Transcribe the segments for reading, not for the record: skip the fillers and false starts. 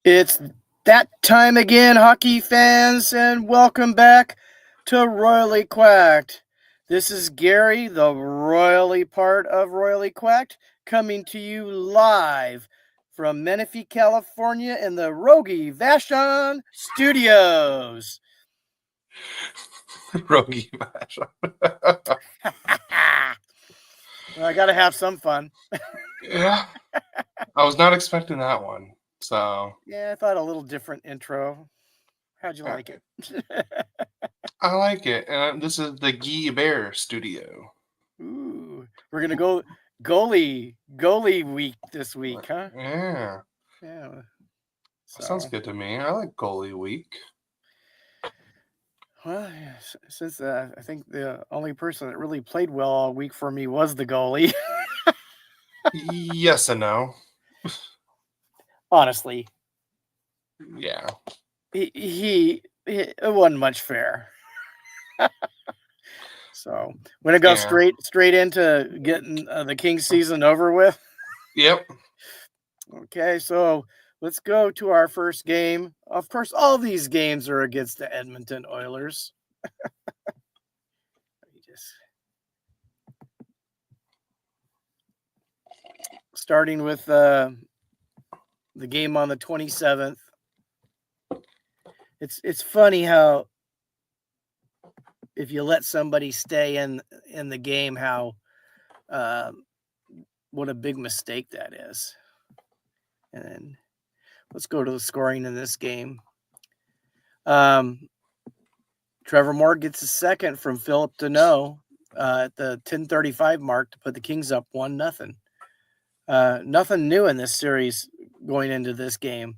It's that time again, hockey fans, and welcome back to Royally Quacked. This is Gary, the royally part of Royally Quacked, coming to you live from Menifee, California in the Rogie Vashon Studios. Rogie Vashon. Well, I got to have some fun. Yeah. I was not expecting that one. So, Yeah, I thought a little different intro. How'd you like it? I like it. And this is the Guy Bear studio. Ooh, we're going to go goalie week this week, huh? Yeah. Yeah. That sounds good to me. I like goalie week. Well, yeah, since I think the only person that really played well all week for me was the goalie. Yes and no. Honestly, Yeah. it wasn't much fair. So we're gonna go straight into getting the Kings season over with. Yep. Okay, so let's go to our first game. Of course, all these games are against the Edmonton Oilers. Starting with the game on the 27th. It's funny how if you let somebody stay in the game, how what a big mistake that is. And then let's go to the scoring in this game. Trevor Moore gets a second from Philip Deneau at the 10:35 mark to put the Kings up 1-0. Nothing new in this series going into this game.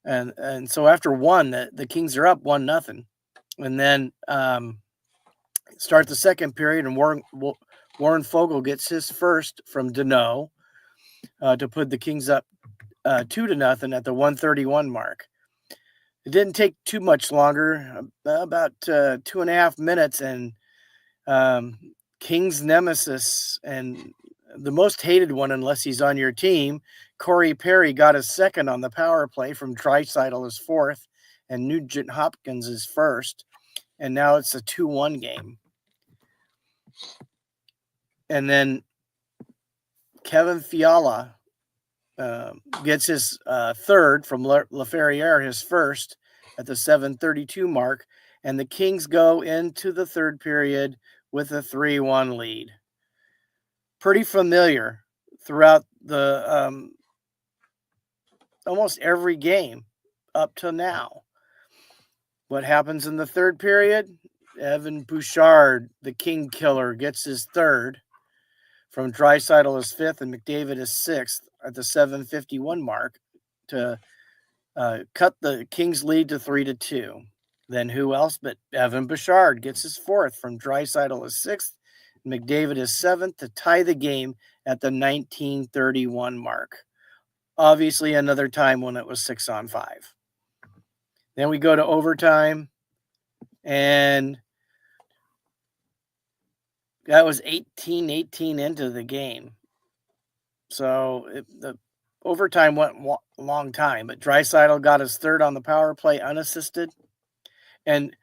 And so after one, the Kings are up 1-0. And then start the second period, and Warren Fogel gets his first from Deneau to put the Kings up 2-0 at the 1:31 mark. It didn't take too much longer, about 2.5 minutes, and Kings nemesis and the most hated one, unless he's on your team, Corey Perry got his second on the power play from Draisaitl his fourth, and Nugent Hopkins his first, and now it's a 2-1 game. And then Kevin Fiala gets his third from Laferriere, his first, at the 7:32 mark, and the Kings go into the third period with a 3-1 lead. Pretty familiar throughout the almost every game up to now. What happens in the third period? Evan Bouchard, the King Killer, gets his third from Draisaitl his fifth and McDavid his sixth at the 7:51 mark to cut the Kings lead to 3-2. Then who else but Evan Bouchard gets his fourth from Draisaitl his sixth, McDavid his seventh to tie the game at the 19:31 mark. Obviously another time when it was 6-on-5. Then we go to overtime, and that was 18-18 into the game. So the overtime went a long time, but Draisaitl got his third on the power play unassisted. And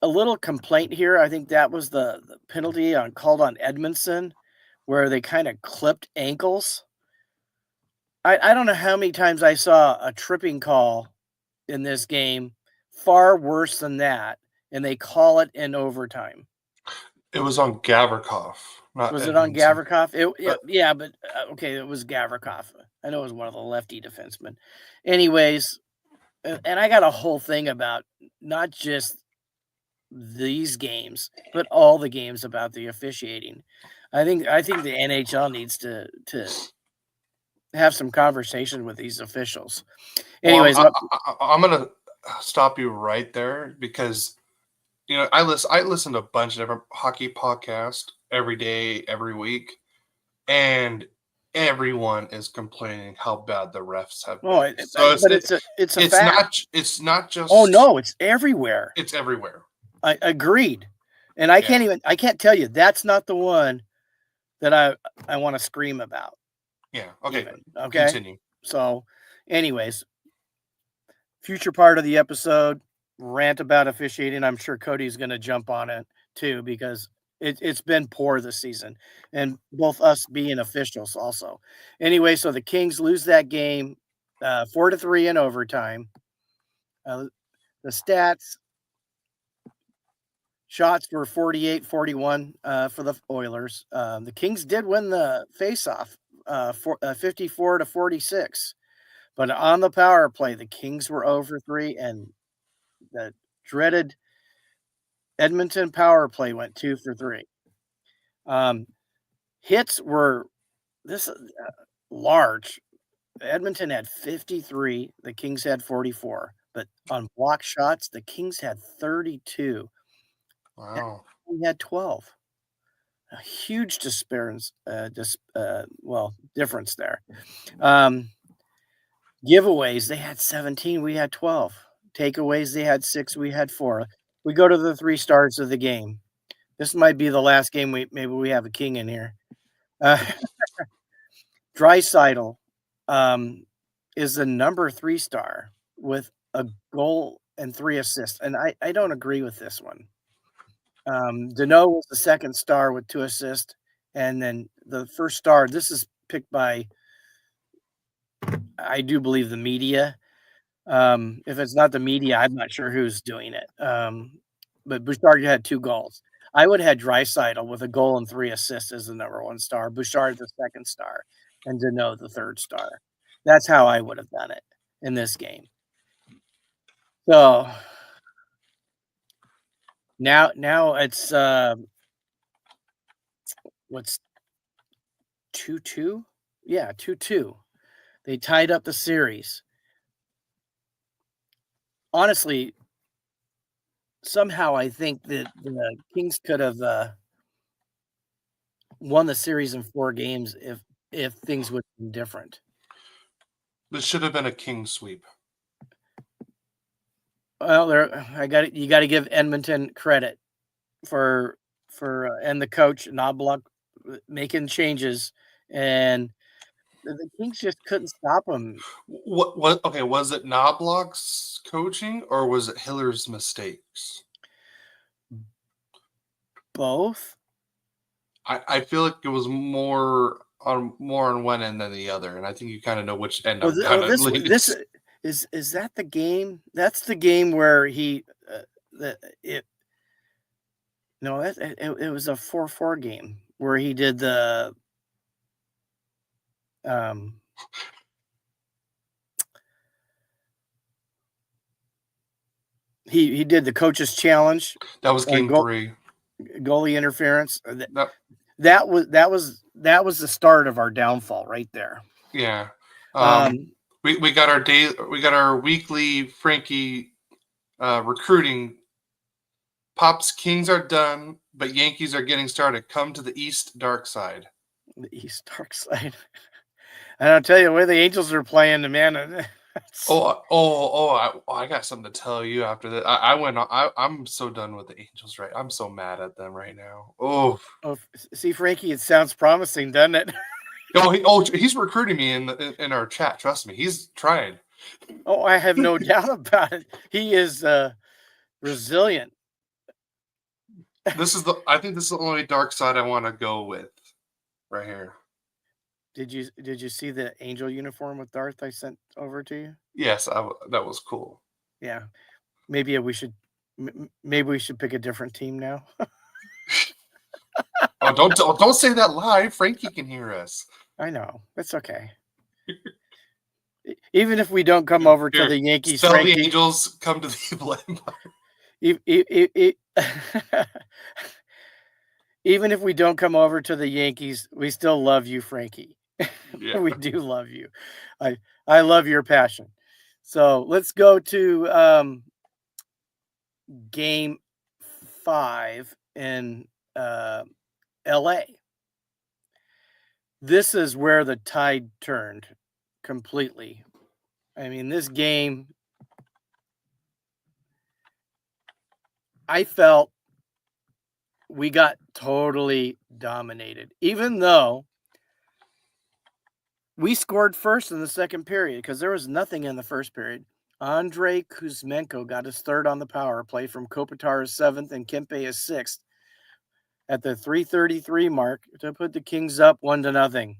a little complaint here, I think that was the penalty called on Edmondson, where they kind of clipped ankles. I don't know how many times I saw a tripping call in this game, far worse than that, and they call it in overtime. It was on Gavrikov. Was it on Gavrikov? Yeah, but okay, it was Gavrikov. I know it was one of the lefty defensemen. Anyways, and I got a whole thing about not just these games, but all the games about the officiating. I think the NHL needs to have some conversation with these officials. Anyways, well, I'm gonna stop you right there because I listen to a bunch of different hockey podcasts every day, every week, and everyone is complaining how bad the refs have been. It's a fact. It's not just. Oh no, it's everywhere. It's everywhere. I agreed, and I can't tell you that's not the one that I want to scream about. Yeah. Okay. Okay. Continue. So, anyways, future part of the episode, rant about officiating. I'm sure Cody's going to jump on it too because it's been poor this season, and both us being officials also. Anyway, so the Kings lose that game 4-3 in overtime. The stats, shots were 48-41 for the Oilers. The Kings did win the faceoff 54-46. But on the power play, the Kings were over 3, and the dreaded Edmonton power play went 2 for 3. Hits were large. Edmonton had 53. The Kings had 44. But on block shots, the Kings had 32. Wow. We had 12. A huge difference there. Giveaways, they had 17. We had 12. Takeaways, they had 6. We had 4. We go to the 3 stars of the game. This might be the last game maybe we have a king in here. Draisaitl is the number 3 star with a goal and 3 assists, and I don't agree with this one. Deneau was the 2nd star with 2 assists, and then the first star, this is picked by, I do believe, the media. If it's not the media, I'm not sure who's doing it. But Bouchard had 2 goals. I would have had Draisaitl with a goal and 3 assists as the number 1 star, Bouchard the 2nd star, and Deneau the 3rd star. That's how I would have done it in this game. So now it's what's 2-2? Yeah, 2-2. They tied up the series. Honestly, somehow I think that the Kings could have won the series in 4 games if things would have been different. This should have been a king sweep. Well, you got to give Edmonton credit for and the coach Knobloch making changes, and the Kings just couldn't stop them. What? Okay, was it Knobloch's coaching or was it Hiller's mistakes? Both. I feel like it was more on one end than the other, and I think you kind of know which end I'm kind of leaning. This is that the game? That's the game where he it was a 4-4 game where he did the he did the coach's challenge. That was game 3. Goalie interference. That was the start of our downfall right there. Yeah. We got our weekly Frankie recruiting. Pops, Kings are done, but Yankees are getting started. Come to the East Dark Side. The East Dark Side. And I'll tell you where the Angels are playing, man. I got something to tell you after that. I'm so done with the Angels, right? I'm so mad at them right now. Oh, see, Frankie, it sounds promising, doesn't it? He's recruiting me in our chat. Trust me, he's trying. Oh, I have no doubt about it. He is resilient. I think this is the only dark side I want to go with, right here. Did you see the Angel uniform with Darth I sent over to you? Yes, that was cool. Yeah, maybe we should pick a different team now. Oh, don't say that live. Frankie can hear us. I know, it's okay. Even if we don't come over to the Yankees, tell the Angels come to the Evil Empire. Even if we don't come over to the Yankees, we still love you, Frankie. Yeah. We do love you. I love your passion. So let's go to game 5 in LA. This is where the tide turned completely. I mean, this game, I felt we got totally dominated, even though we scored first in the second period because there was nothing in the first period. Andrei Kuzmenko got his third on the power play from Kopitar his seventh and Kempe his sixth at the 3:33 mark to put the Kings up 1-0.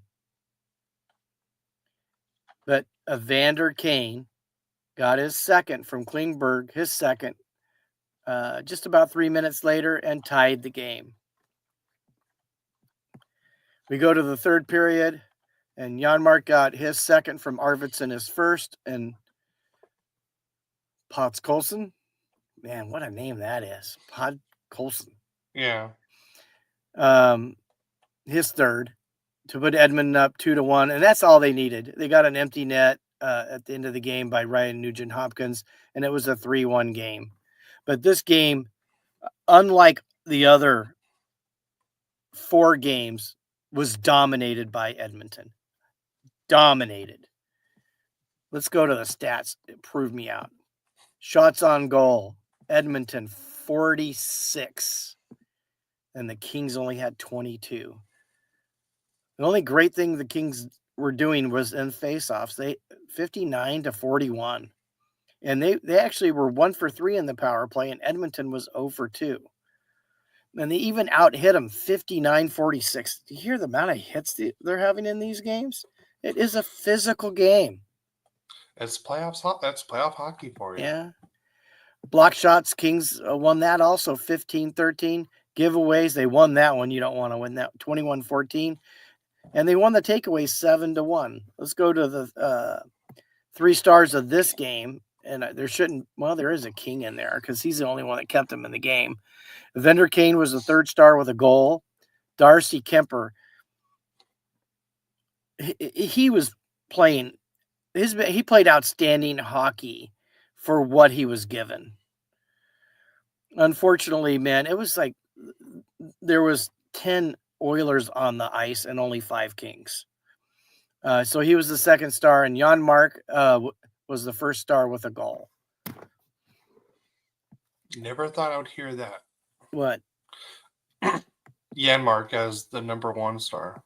But Evander Kane got his second from Klingberg, his second, just about 3 minutes later, and tied the game. We go to the third period, and Janmark got his second from Arvidsson, his first, and Podkolzin. Man, what a name that is. Podkolzin. Yeah. His third to put Edmonton up 2-1, and that's all they needed. They got an empty net at the end of the game by Ryan Nugent-Hopkins, and it was a 3-1 game. But this game, unlike the other 4 games, was dominated by Edmonton. Dominated. Let's go to the stats. Prove me out. Shots on goal. Edmonton, 46. And the Kings only had 22. The only great thing the Kings were doing was in faceoffs. They 59-41. And they actually were 1 for 3 in the power play, and Edmonton was 0 for 2. And they even out-hit them 59-46. Do you hear the amount of hits they're having in these games? It is a physical game. It's playoffs. That's playoff hockey for you. Yeah. Block shots, Kings won that also 15-13. Giveaways, they won that one. You don't want to win that 21-14. And they won the takeaways 7-1. Let's go to the 3 stars of this game. And there is a King in there because he's the only one that kept him in the game. Evander Kane was the 3rd star with a goal. Darcy Kuemper, he was playing, he played outstanding hockey for what he was given. Unfortunately, man, it was like there was 10 Oilers on the ice and only 5 Kings. So he was the 2nd star, and Janmark was the 1st star with a goal. Never thought I would hear that. What? Janmark as the number 1 star.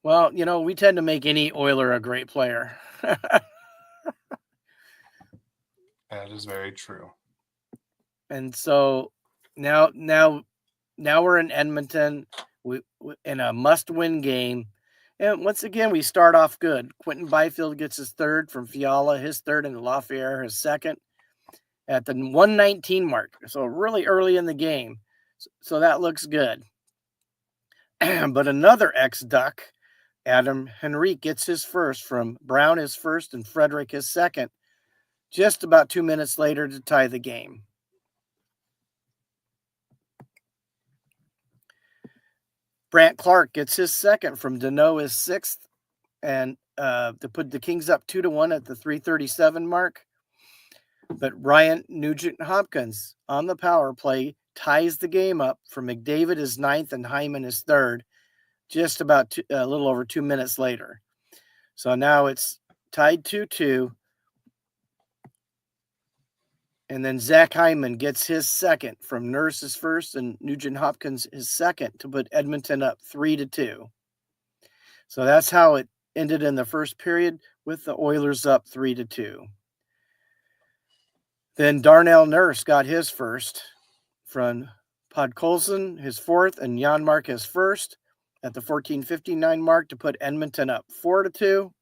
Well, we tend to make any Oiler a great player. That is very true. And so now we're in Edmonton. We in a must-win game. And once again, we start off good. Quentin Byfield gets his 3rd from Fiala, his 3rd, and Lafayette his 2nd at the 1:19 mark. So really early in the game. So that looks good. But another ex-Duck, Adam Henrique, gets his 1st from Brown, his 1st, and Frederick his 2nd, just about 2 minutes later to tie the game. Brant Clark gets his 2nd from Deneau, his 6th, and to put the Kings up 2-1 at the 3:37 mark. But Ryan Nugent-Hopkins on the power play ties the game up for McDavid his 9th and Hyman his 3rd, just about a little over 2 minutes later. So now it's tied 2-2. And then Zach Hyman gets his 2nd from Nurse his 1st and Nugent-Hopkins his 2nd to put Edmonton up 3-2. So that's how it ended in the first period, with the Oilers up 3-2. Then Darnell Nurse got his 1st from Podkolzin, his 4th, and Janmark his 1st at the 14:59 mark to put Edmonton up 4-2.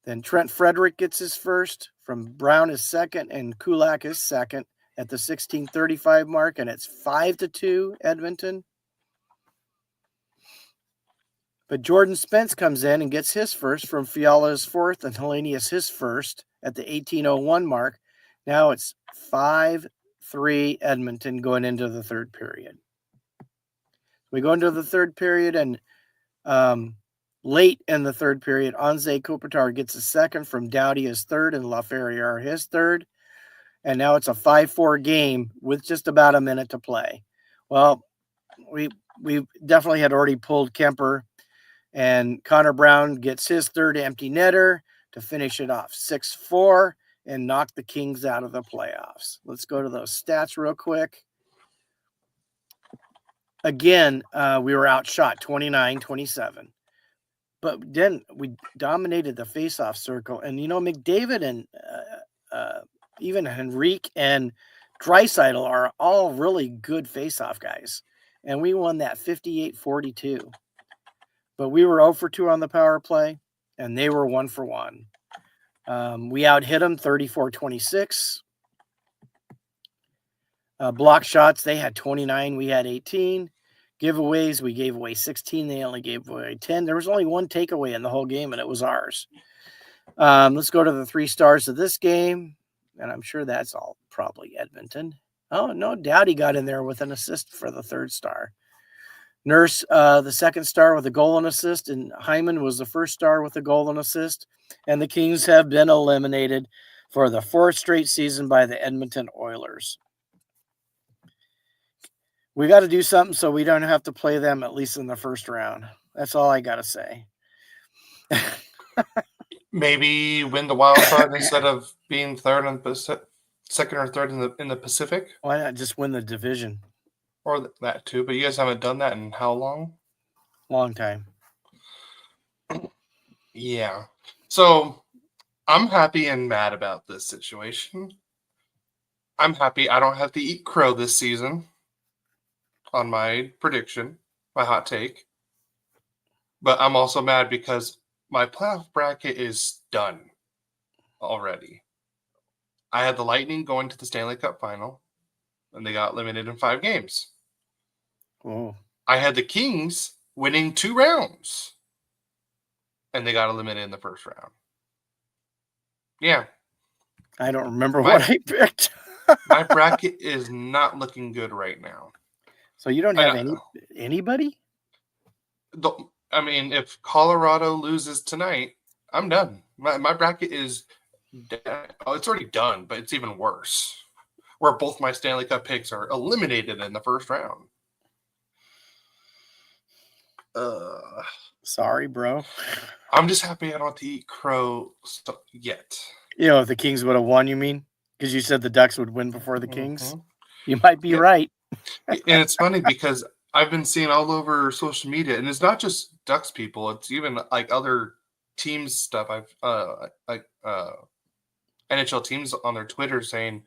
Then Trent Frederick gets his 1st from Brown his 2nd and Kulak his 2nd at the 16:35 mark, and it's 5-2 Edmonton. But Jordan Spence comes in and gets his 1st from Fiala his 4th and Hellenius his 1st at the 18:01 mark. Now it's 5-3 Edmonton going into the 3rd period. We go into the 3rd period, and late in the 3rd period, Anze Kopitar gets a 2nd from Doughty his 3rd and Laferriere his 3rd. And now it's a 5-4 game with just about a minute to play. Well, we definitely had already pulled Kuemper, and Connor Brown gets his 3rd empty netter to finish it off 6-4 and knock the Kings out of the playoffs. Let's go to those stats real quick. Again, we were outshot 29-27. but then we dominated the faceoff circle. And, McDavid and even Henrique and Draisaitl are all really good faceoff guys. And we won that 58-42. But we were 0 for 2 on the power play, and they were 1 for 1. We out-hit them 34-26. Block shots, they had 29, we had 18. Giveaways, we gave away 16, they only gave away 10. There was only one takeaway in the whole game, and it was ours. Let's go to the 3 stars of this game, and I'm sure that's all probably Edmonton. Oh, no doubt he got in there with an assist for the 3rd star. Nurse, the 2nd star with a goal and assist, and Hyman was the 1st star with a goal and assist. And the Kings have been eliminated for the 4th straight season by the Edmonton Oilers. We got to do something so we don't have to play them at least in the 1st round. That's all I got to say. Maybe win the wild card instead of being 3rd in the 2nd or 3rd in the Pacific. Why not just win the division? Or that too, but you guys haven't done that in how long? Long time. Yeah. So I'm happy and mad about this situation. I'm happy I don't have to eat crow this season on my prediction, my hot take. But I'm also mad because my playoff bracket is done already. I had the Lightning going to the Stanley Cup final, and they got limited in 5 games. Oh. I had the Kings winning 2 rounds, and they got eliminated in the 1st round. Yeah. I don't remember what I picked. My bracket is not looking good right now. So you don't have anybody? I mean, if Colorado loses tonight, I'm done. My bracket is dead. Oh, it's already done, but it's even worse. Where both my Stanley Cup picks are eliminated in the 1st round. Sorry, bro. I'm just happy I don't have to eat crow yet. If the Kings would have won, you mean? Because you said the Ducks would win before the Kings? You might be right. And it's funny because I've been seeing all over social media, and it's not just Ducks people. It's even like other teams stuff. I've NHL teams on their Twitter saying,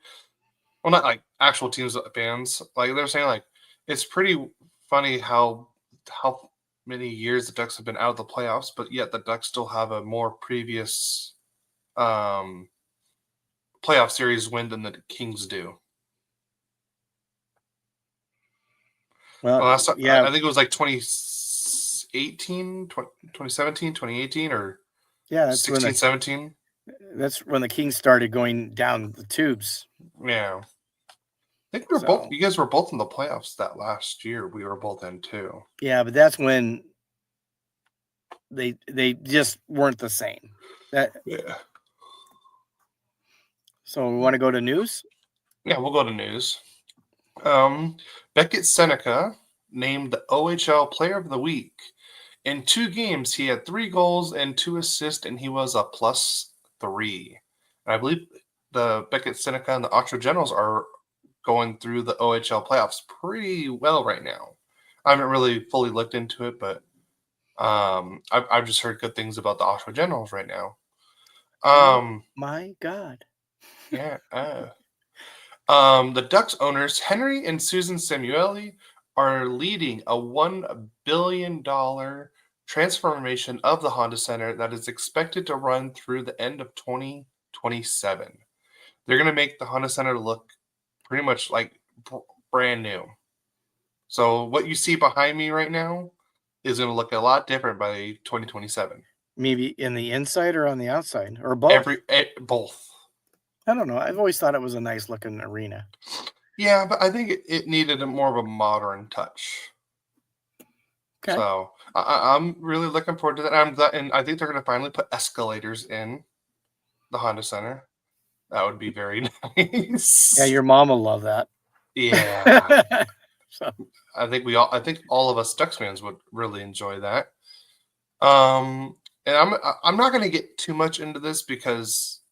well, not like actual teams fans. Like they're saying, like it's pretty funny how many years the Ducks have been out of the playoffs, but yet the Ducks still have a more previous playoff series win than the Kings do. Well, last time, yeah. I think it was like 2018, 2017, 2018, or 16, 17. That's when the Kings started going down the tubes. Yeah. I think you guys were both in the playoffs that last year. We were both in too. Yeah, but that's when they just weren't the same. Yeah. So we want to go to news? Yeah, we'll go to news. Beckett Sennecke named the OHL Player of the Week. In 2 games, he had 3 goals and 2 assists, and he was a +3. And I believe the Beckett Sennecke and the Ottawa Generals are going through the OHL playoffs pretty well right now. I haven't really fully looked into it, but I've just heard good things about the Ottawa Generals right now. Oh my God. Yeah. The Ducks owners, Henry and Susan Samuelis, are leading a $1 billion transformation of the Honda Center that is expected to run through the end of 2027. They're going to make the Honda Center look pretty much like brand new. So what you see behind me right now is going to look a lot different by 2027. Maybe in the inside or on the outside, or both? Both. I don't know. I've always thought it was a nice looking arena. Yeah, but I think it needed more of a modern touch. Okay. So I'm really looking forward to that. And I think they're going to finally put escalators in the Honda Center. That would be very nice. Yeah, your mom will love that. Yeah. So. I think all of us Ducks fans would really enjoy that. And I'm not going to get too much into this because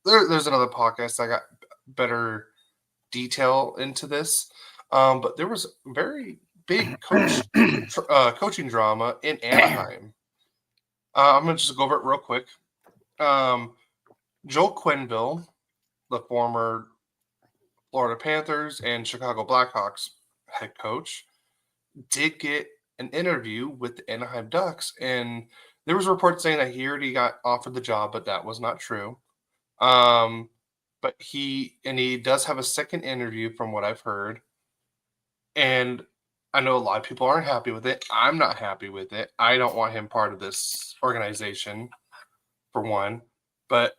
there's another podcast I got better detail into this. But there was very big coaching drama in Anaheim. I'm going to just go over it real quick. Joel Quenneville, the former Florida Panthers and Chicago Blackhawks head coach, did get an interview with the Anaheim Ducks, and there was reports saying that he already got offered the job, but that was not true. But he does have a second interview from what I've heard, and I know a lot of people aren't happy with it. I'm not happy with it. I don't want him part of this organization, for one. But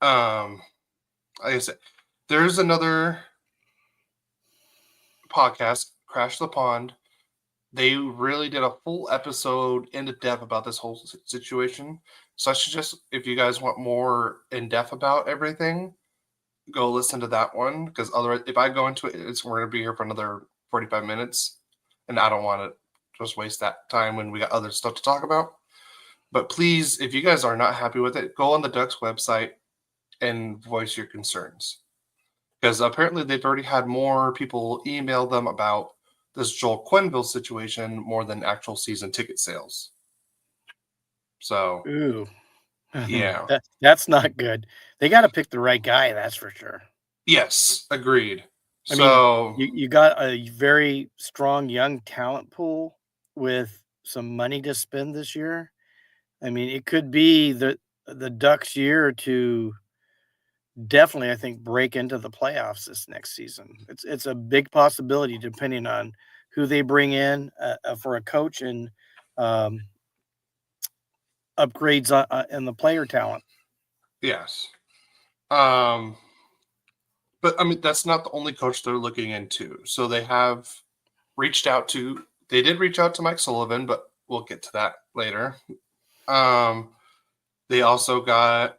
like I said, there's another podcast, Crash the Pond. They really did a full episode into depth about this whole situation. So I suggest, if you guys want more in depth about everything, go listen to that one. Because otherwise, if I go into it, we're going to be here for another 45 minutes. And I don't want to just waste that time when we got other stuff to talk about. But please, if you guys are not happy with it, go on the Ducks website and voice your concerns. Because apparently they've already had more people email them about this Joel Quenneville situation more than actual season ticket sales. So, Ooh. yeah. That's not good. They got to pick the right guy, that's for sure. Yes, agreed. I mean, you got a very strong young talent pool with some money to spend this year. I mean, it could be the Ducks' year to definitely, I think, break into the playoffs this next season. It's a big possibility depending on who they bring in for a coach and upgrades in the player talent. Yes. But I mean, that's not the only coach they're looking into. So they did reach out to Mike Sullivan, but we'll get to that later. They also got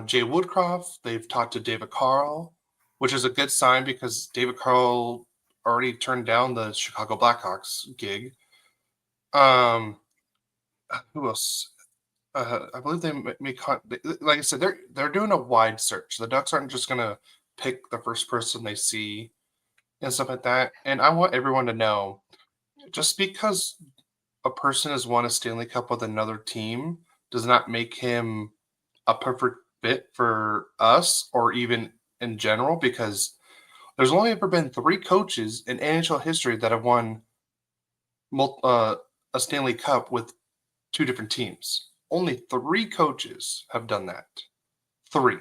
Jay Woodcroft. They've talked to David Carl, which is a good sign because David Carl already turned down the Chicago Blackhawks gig. Who else? I believe they like I said, they're doing a wide search. The Ducks aren't just gonna pick the first person they see and stuff like that. And I want everyone to know, just because a person has won a Stanley Cup with another team does not make him a perfect fit for us or even in general, because there's only ever been 3 coaches in NHL history that have won a Stanley Cup with 2 different teams. Only 3 coaches have done that. 3.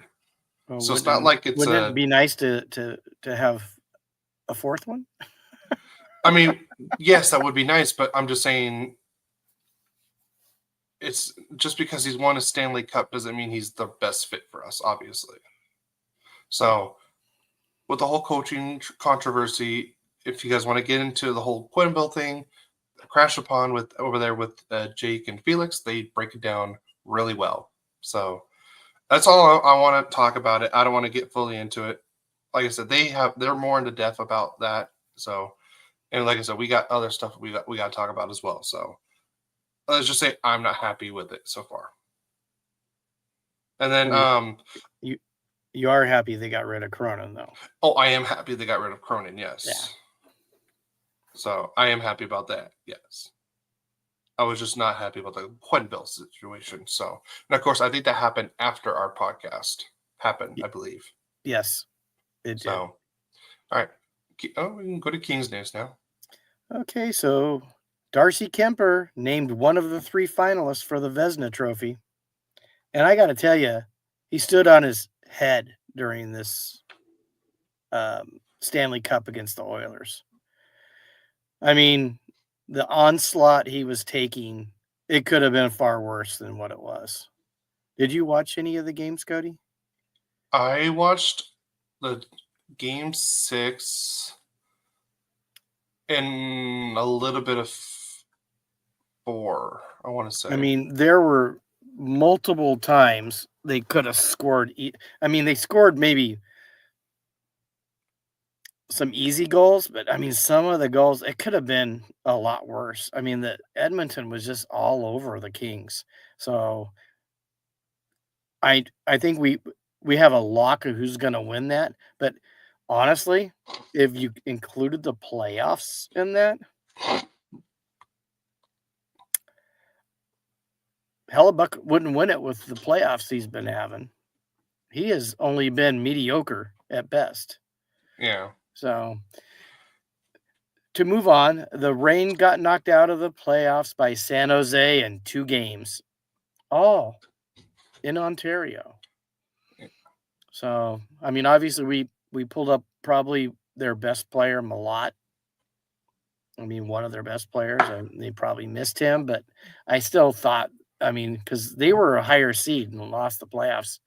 Well, So it's not like it's wouldn't it be nice to have a fourth one? I mean, yes, that would be nice, but I'm just saying, it's just because he's won a Stanley Cup doesn't mean he's the best fit for us, obviously. So, with the whole coaching controversy, if you guys want to get into the whole Quenneville thing, Crash Upon with over there with Jake and Felix, they break it down really well. So that's all I want to talk about it. I don't want to get fully into it. Like I said, they're more into depth about that. So, and like I said, we got other stuff we got to talk about as well. So let's just say I'm not happy with it so far. And then you are happy they got rid of Cronin, though. Oh, I am happy they got rid of Cronin, yes. Yeah. So I am happy about that, yes. I was just not happy about the Quenneville situation. So, and of course, I think that happened after our podcast happened, I believe. Yes, it did. So, all right. Oh, we can go to Kings news now. Okay, so Darcy Kuemper named one of the 3 finalists for the Vezina Trophy. And I got to tell you, he stood on his head during this Stanley Cup against the Oilers. I mean, the onslaught he was taking, it could have been far worse than what it was. Did you watch any of the games, Cody? I watched the Game 6 and a little bit of 4, I want to say. I mean, there were multiple times they could have scored. I mean, they scored maybe some easy goals, but I mean, some of the goals, it could have been a lot worse. I mean, the Edmonton was just all over the Kings. So I think we have a lock of who's going to win that. But honestly, if you included the playoffs in that, Hellebuck wouldn't win it with the playoffs he's been having. He has only been mediocre at best. Yeah. So to move on, the Reign got knocked out of the playoffs by San Jose in 2 games, all in Ontario. So, I mean, obviously we pulled up probably their best player, Malott. I mean, one of their best players. They probably missed him, but I still thought, I mean, because they were a higher seed and lost the playoffs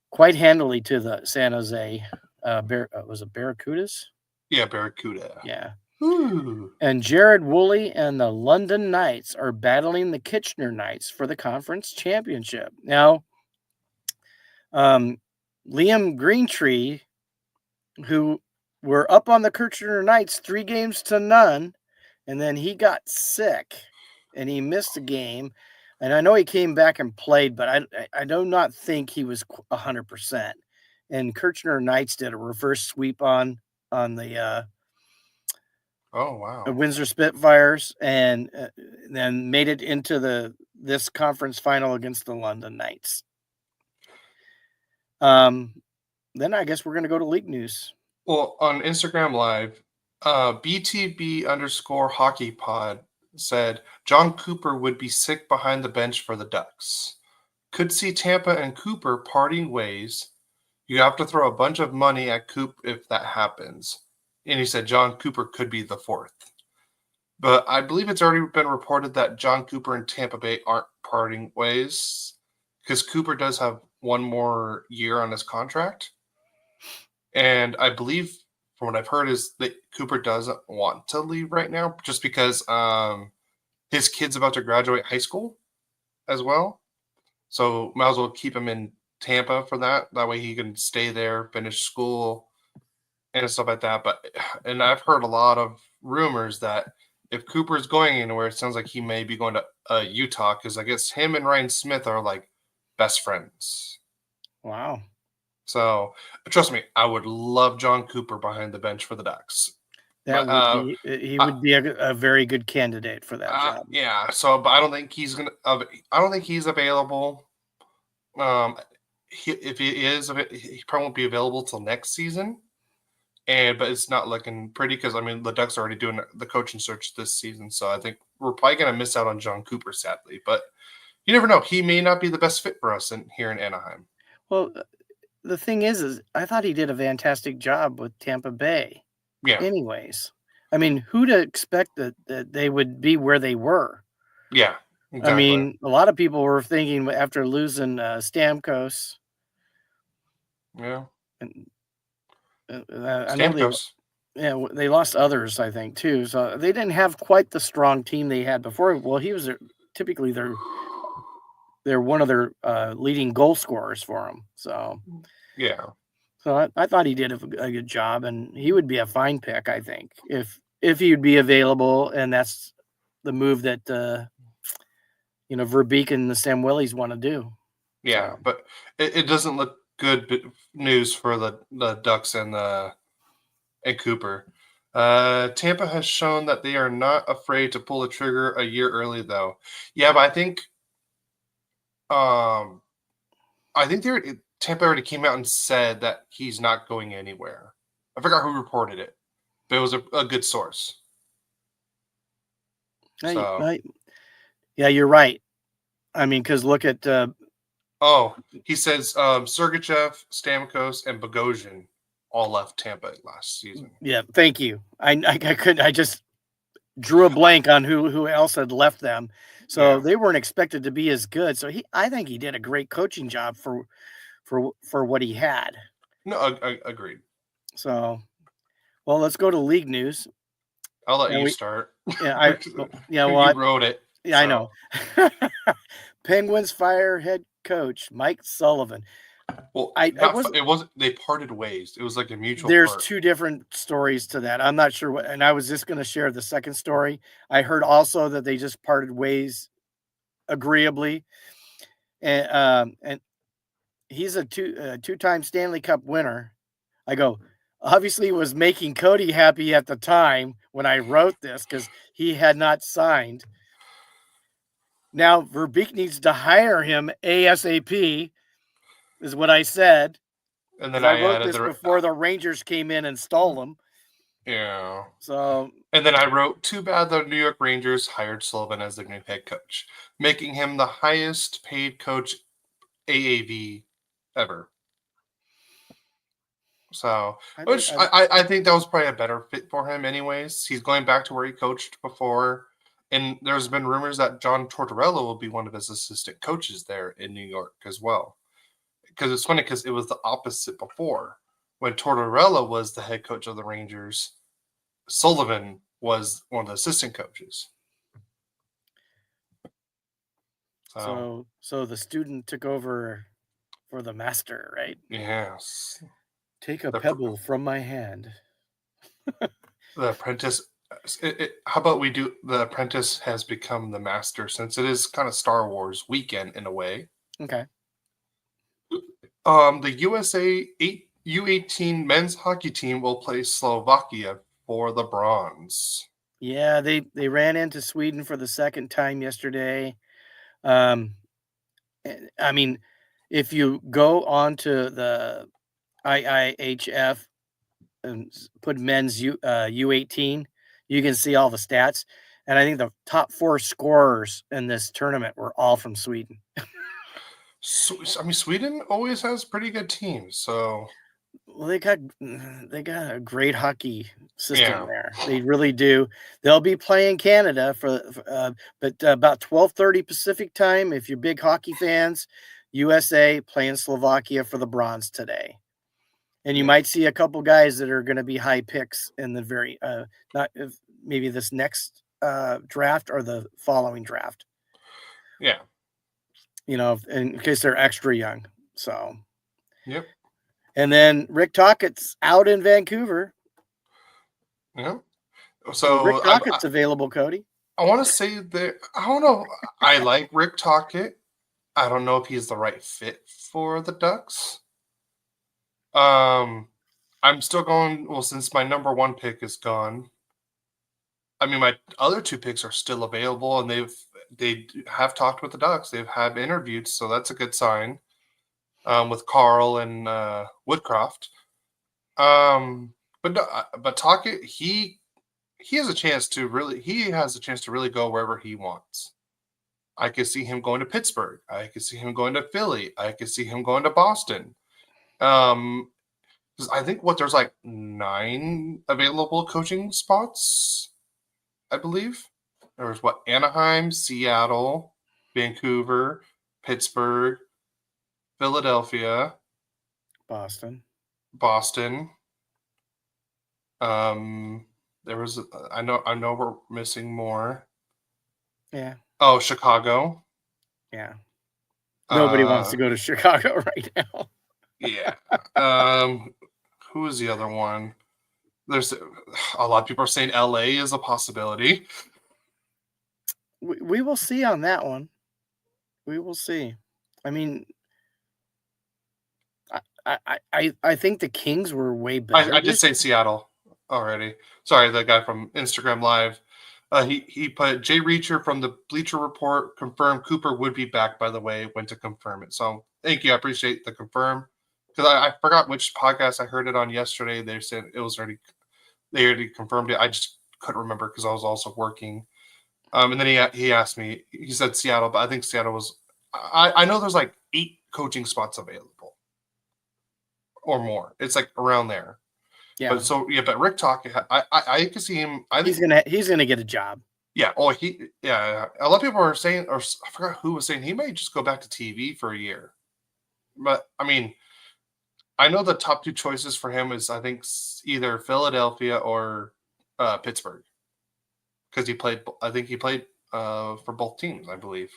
quite handily to the San Jose. Was it Barracudas? Yeah, Barracuda. Yeah. Ooh. And Jared Woolley and the London Knights are battling the Kitchener Knights for the conference championship. Now, Liam Greentree, who were up on the Kitchener Knights 3-0, and then he got sick and he missed a game. And I know he came back and played, but I do not think he was 100%. And Kitchener Knights did a reverse sweep on the Oh, wow. Windsor Spitfires, and then made it into this conference final against the London Knights. Then I guess we're going to go to league news. Well, on Instagram Live, BTB_hockeypod said John Cooper would be sick behind the bench for the Ducks. Could see Tampa and Cooper parting ways. You have to throw a bunch of money at Coop if that happens. And he said John Cooper could be the 4th. But I believe it's already been reported that John Cooper and Tampa Bay aren't parting ways because Cooper does have one more year on his contract. And I believe from what I've heard is that Cooper doesn't want to leave right now just because his kid's about to graduate high school as well. So might as well keep him in Tampa for that. That way he can stay there, finish school, and stuff like that. And I've heard a lot of rumors that if Cooper is going anywhere, it sounds like he may be going to Utah because I guess him and Ryan Smith are like best friends. Wow. So trust me, I would love John Cooper behind the bench for the Ducks. He would be a very good candidate for that job. Yeah. So, but I don't think he's gonna. I don't think he's available. If he is, he probably won't be available till next season. But it's not looking pretty because I mean the Ducks are already doing the coaching search this season, so I think we're probably gonna miss out on John Cooper, sadly. But you never know; he may not be the best fit for us here in Anaheim. Well, the thing is I thought he did a fantastic job with Tampa Bay. Yeah. Anyways, I mean, who'd expect that they would be where they were? Yeah. Exactly. I mean, a lot of people were thinking after losing Stamkos. Yeah. I know they lost others, I think, too. So they didn't have quite the strong team they had before. Well, he was typically they're one of their leading goal scorers for them. So yeah. So I thought he did a good job, and he would be a fine pick, I think, if he would be available, and that's the move that Verbeek and the Samuelis want to do. Yeah, so. But it doesn't look good news for the Ducks and Cooper. Tampa has shown that they are not afraid to pull the trigger a year early, though. Yeah, but I think Tampa already came out and said that he's not going anywhere. I forgot who reported it, but it was a good source. Yeah, you're right. I mean, because look at. He says Sergachev, Stamkos, and Bogosian all left Tampa last season. Yeah, thank you. I couldn't. I just drew a blank on who else had left them. So they weren't expected to be as good. So I think he did a great coaching job for what he had. No, I agreed. So, well, let's go to league news. I'll let you start. Yeah, you wrote it. Yeah, so. I know. Penguins fire head coach Mike Sullivan. Well, it wasn't. They parted ways. It was like a mutual. There's two different stories to that. I'm not sure what. And I was just going to share the second story. I heard also that they just parted ways agreeably, and he's a two-time Stanley Cup winner. I go. Obviously, it was making Cody happy at the time when I wrote this because he had not signed. Now Verbeek needs to hire him ASAP, is what I said. And 'Cause then I I wrote added this before the Rangers came in and stole him. yeah. So And then I wrote, too bad the New York Rangers hired Sullivan as their new head coach, making him the highest paid coach AAV ever. So, I think that was probably a better fit for him anyways. He's going back to where he coached before. And there's been rumors that John Tortorella will be one of his assistant coaches there in New York as well. Because it's funny because it was the opposite before. When Tortorella was the head coach of the Rangers, Sullivan was one of the assistant coaches. So the student took over for the master, right? Yes. Take a pebble from my hand. The apprentice. How about we do the apprentice has become the master, since it is kind of Star Wars weekend in a way. Okay. The USA U18 men's hockey team will play Slovakia for the bronze. Yeah, they ran into Sweden for the second time yesterday. I mean, if you go onto the IIHF and put men's U18, you can see all the stats. And I think the top 4 scorers in this tournament were all from Sweden. I mean, Sweden always has pretty good teams, so. Well, they got a great hockey system Yeah. there. They really do. They'll be playing Canada but about 12:30 Pacific time. If you're big hockey fans, USA playing Slovakia for the bronze today. And you might see a couple guys that are going to be high picks in the very maybe this next draft or the following draft. Yeah. You know, in case they're extra young. So. Yep. And then Rick Tockett's out in Vancouver. Yeah. So Rick Tockett's available, Cody. I want to say that I don't know. I like Rick Tocchet. I don't know if he's the right fit for the Ducks. I'm still going. Well, since my number 1 pick is gone. I mean, my other 2 picks are still available, and they have talked with the Ducks. They've had interviewed, so that's a good sign. With Carl and Woodcroft. But Tocchet, he has a chance to really go wherever he wants. I could see him going to Pittsburgh. I could see him going to Philly. I could see him going to Boston. Because I think there's like 9 available coaching spots, I believe. There's Anaheim, Seattle, Vancouver, Pittsburgh, Philadelphia, Boston. There was I know we're missing more. Yeah. Oh, Chicago. Yeah. Nobody wants to go to Chicago right now. Yeah. Who is the other one? There's a lot of people are saying LA is a possibility. We will see on that one. We will see. I mean, I think the Kings were way better. I did say Seattle already. Sorry, the guy from Instagram Live. He put Jay Reacher from the Bleacher Report confirmed Cooper would be back, by the way, went to confirm it. So thank you. I appreciate the confirm. Because I forgot which podcast I heard it on yesterday. They said they already confirmed it. I just couldn't remember because I was also working. And then he asked me, he said Seattle, but I think Seattle was, I know there's like 8 coaching spots available or more. It's like around there. Yeah. But Rick Tocchet, I can see him. He's gonna get a job. Yeah. Oh, a lot of people are saying, or I forgot who was saying he may just go back to TV for a year. But I mean, I know the top 2 choices for him is, I think, either Philadelphia or Pittsburgh, because he played for both teams, I believe.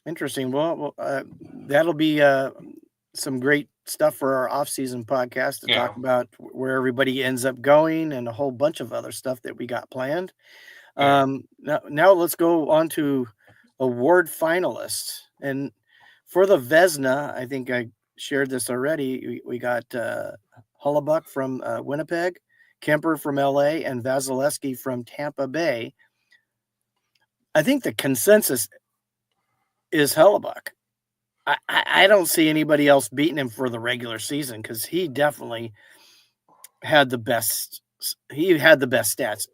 Interesting. Well, that'll be some great stuff for our off-season podcast to talk about where everybody ends up going and a whole bunch of other stuff that we got planned. Now let's go on to award finalists. And for the Vezina, I think I shared this already. We got Hellebuyck from Winnipeg, Kuemper from LA, and Vasilevsky from Tampa Bay. I think the consensus is Hellebuck. I don't see anybody else beating him for the regular season because he definitely had the best. He had the best stats.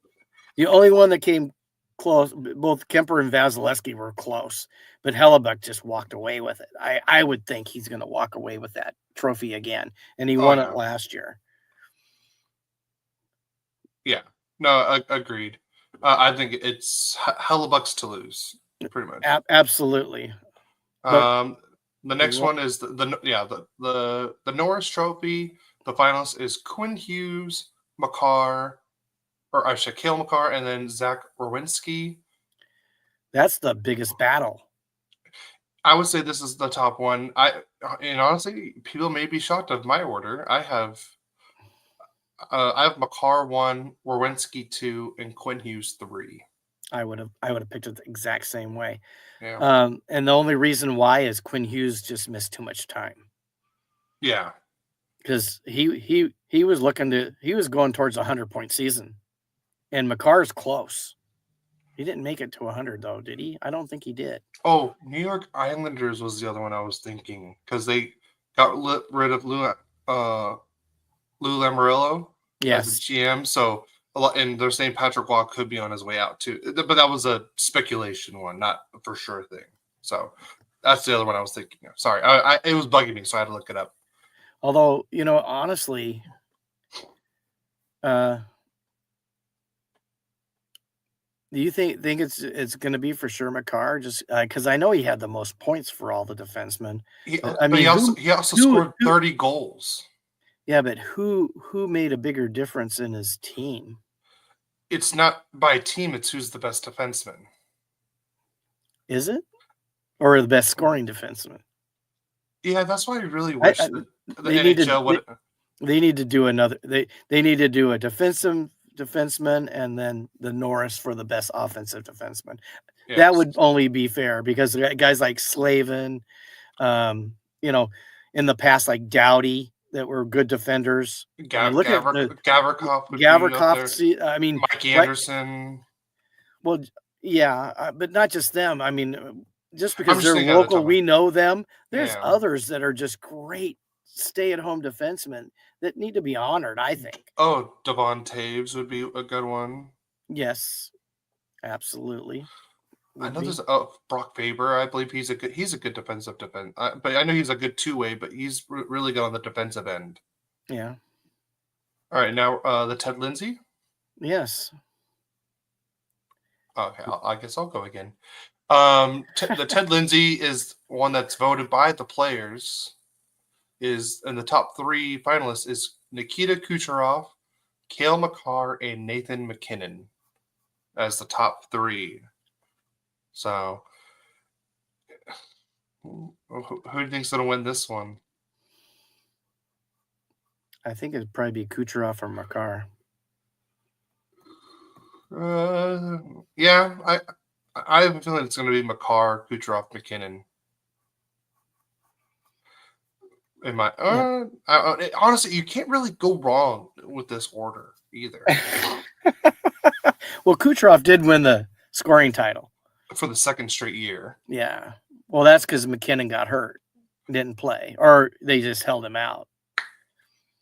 The only one that came close, both Kuemper and Vasilevsky were close, but Hellebuck just walked away with it. I would think he's going to walk away with that trophy again, and he won it last year. Yeah, no, agreed. I think it's Hellebuck's to lose, pretty much. Absolutely. The next one is the Norris Trophy. The finalist is Quinn Hughes, Makar, or I should Cale Makar, and then Zach Rowinski. That's the biggest battle. I would say this is the top one. And honestly, people may be shocked of my order. I have Makar 1, Rowinski 2, and Quinn Hughes 3. I would have picked it the exact same way. Yeah. And the only reason why is Quinn Hughes just missed too much time. Yeah. Because he was going towards a 100-point season, and Makar's close. He didn't make it to 100 though, did he? I don't think he did. Oh, New York Islanders was the other one I was thinking because they got rid of Lou Lamoriello as a GM. So and they're saying Patrick Waugh could be on his way out too, but that was a speculation one, not a for sure thing. So that's the other one I was thinking of. Sorry, it was bugging me, so I had to look it up. Although, honestly, do you think it's going to be for sure Makar? Just because I know he had the most points for all the defensemen. He also scored 30 goals. Yeah, but who made a bigger difference in his team? It's not by team; it's who's the best defenseman. Is it, or the best scoring defenseman? Yeah, that's why I really wish the NHL would. They need to do another. They need to do a defenseman and then the Norris for the best offensive defenseman. Yes. That would only be fair because guys like Slavin, in the past like Doughty that were good defenders. Look at Gavrikov. Gavrikov. I mean, Mike Anderson. Well, yeah, but not just them. I mean, just because they're local, we know them. There's others that are just great stay-at-home defensemen that need to be honored, I think. Oh, Devon Taves would be a good one. Yes, absolutely. I know there's Brock Faber. I believe he's a good defensive defense. But I know he's a good two-way, but he's really good on the defensive end. Yeah. All right, now the Ted Lindsay. Yes. Okay, I guess I'll go again. The Ted Lindsay is one that's voted by the players. And the top 3 finalists is Nikita Kucherov, Cale Makar, and Nathan MacKinnon as the top 3. So, who do you think's going to win this one? I think it'd probably be Kucherov or Makar. Yeah, I have a feeling it's going to be Makar, Kucherov, MacKinnon. Honestly, you can't really go wrong with this order either. Well, Kucherov did win the scoring title for the second straight year. Yeah. Well, that's because MacKinnon got hurt, didn't play, or they just held him out.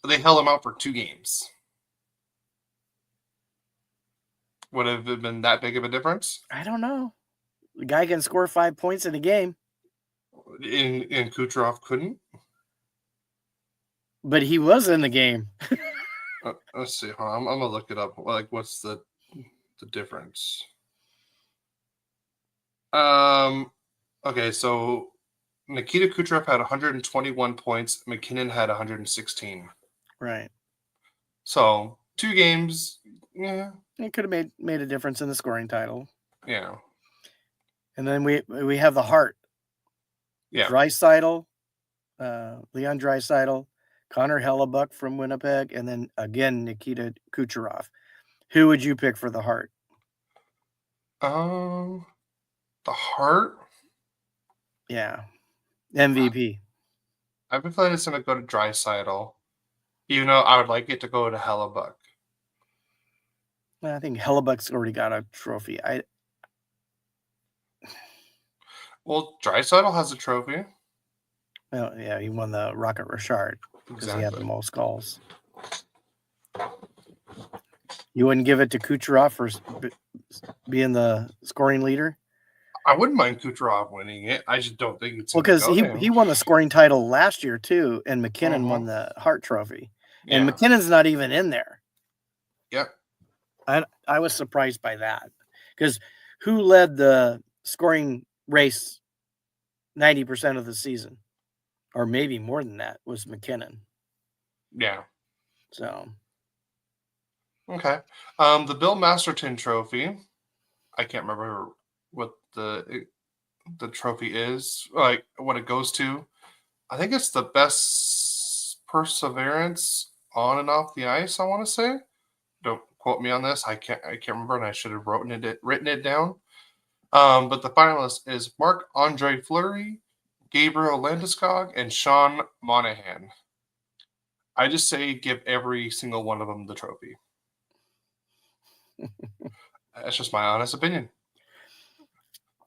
They held him out for 2 games. Would have it been that big of a difference? I don't know. The guy can score 5 points in a game. And Kucherov couldn't? But he was in the game. Let's see. I'm going to look it up. Like, what's the difference? Okay, so Nikita Kucherov had 121 points. MacKinnon had 116. Right. So 2 games, yeah. It could have made a difference in the scoring title. Yeah. And then we have the Hart. Yeah. Draisaitl, Leon Draisaitl, Connor Hellebuck from Winnipeg, and then again Nikita Kucherov. Who would you pick for the Hart? The Hart? Yeah. MVP. I have a feeling it's going to go to Draisaitl, even though I would like it to go to Hellebuck. I think Hellebuck's already got a trophy. Well, Draisaitl has a trophy. Well, yeah, he won the Rocket Richard because he had the most goals. You wouldn't give it to Kucherov for being the scoring leader? I wouldn't mind Kucherov winning it. I just don't think it's because he won the scoring title last year too, and McKinnon won the Hart Trophy, and McKinnon's not even in there. Yep. I was surprised by that because who led the scoring race 90% of the season, or maybe more than that, was McKinnon. Yeah. So. Okay. The Bill Masterton Trophy. I can't remember what the trophy is, like what it goes to. I think it's the best perseverance on and off the ice, I want to say. Don't quote me on this. I can't remember, and I should have written it down. But the finalist is Marc-Andre Fleury, Gabriel Landeskog, and Sean Monahan. I just say give every single one of them the trophy. That's just my honest opinion.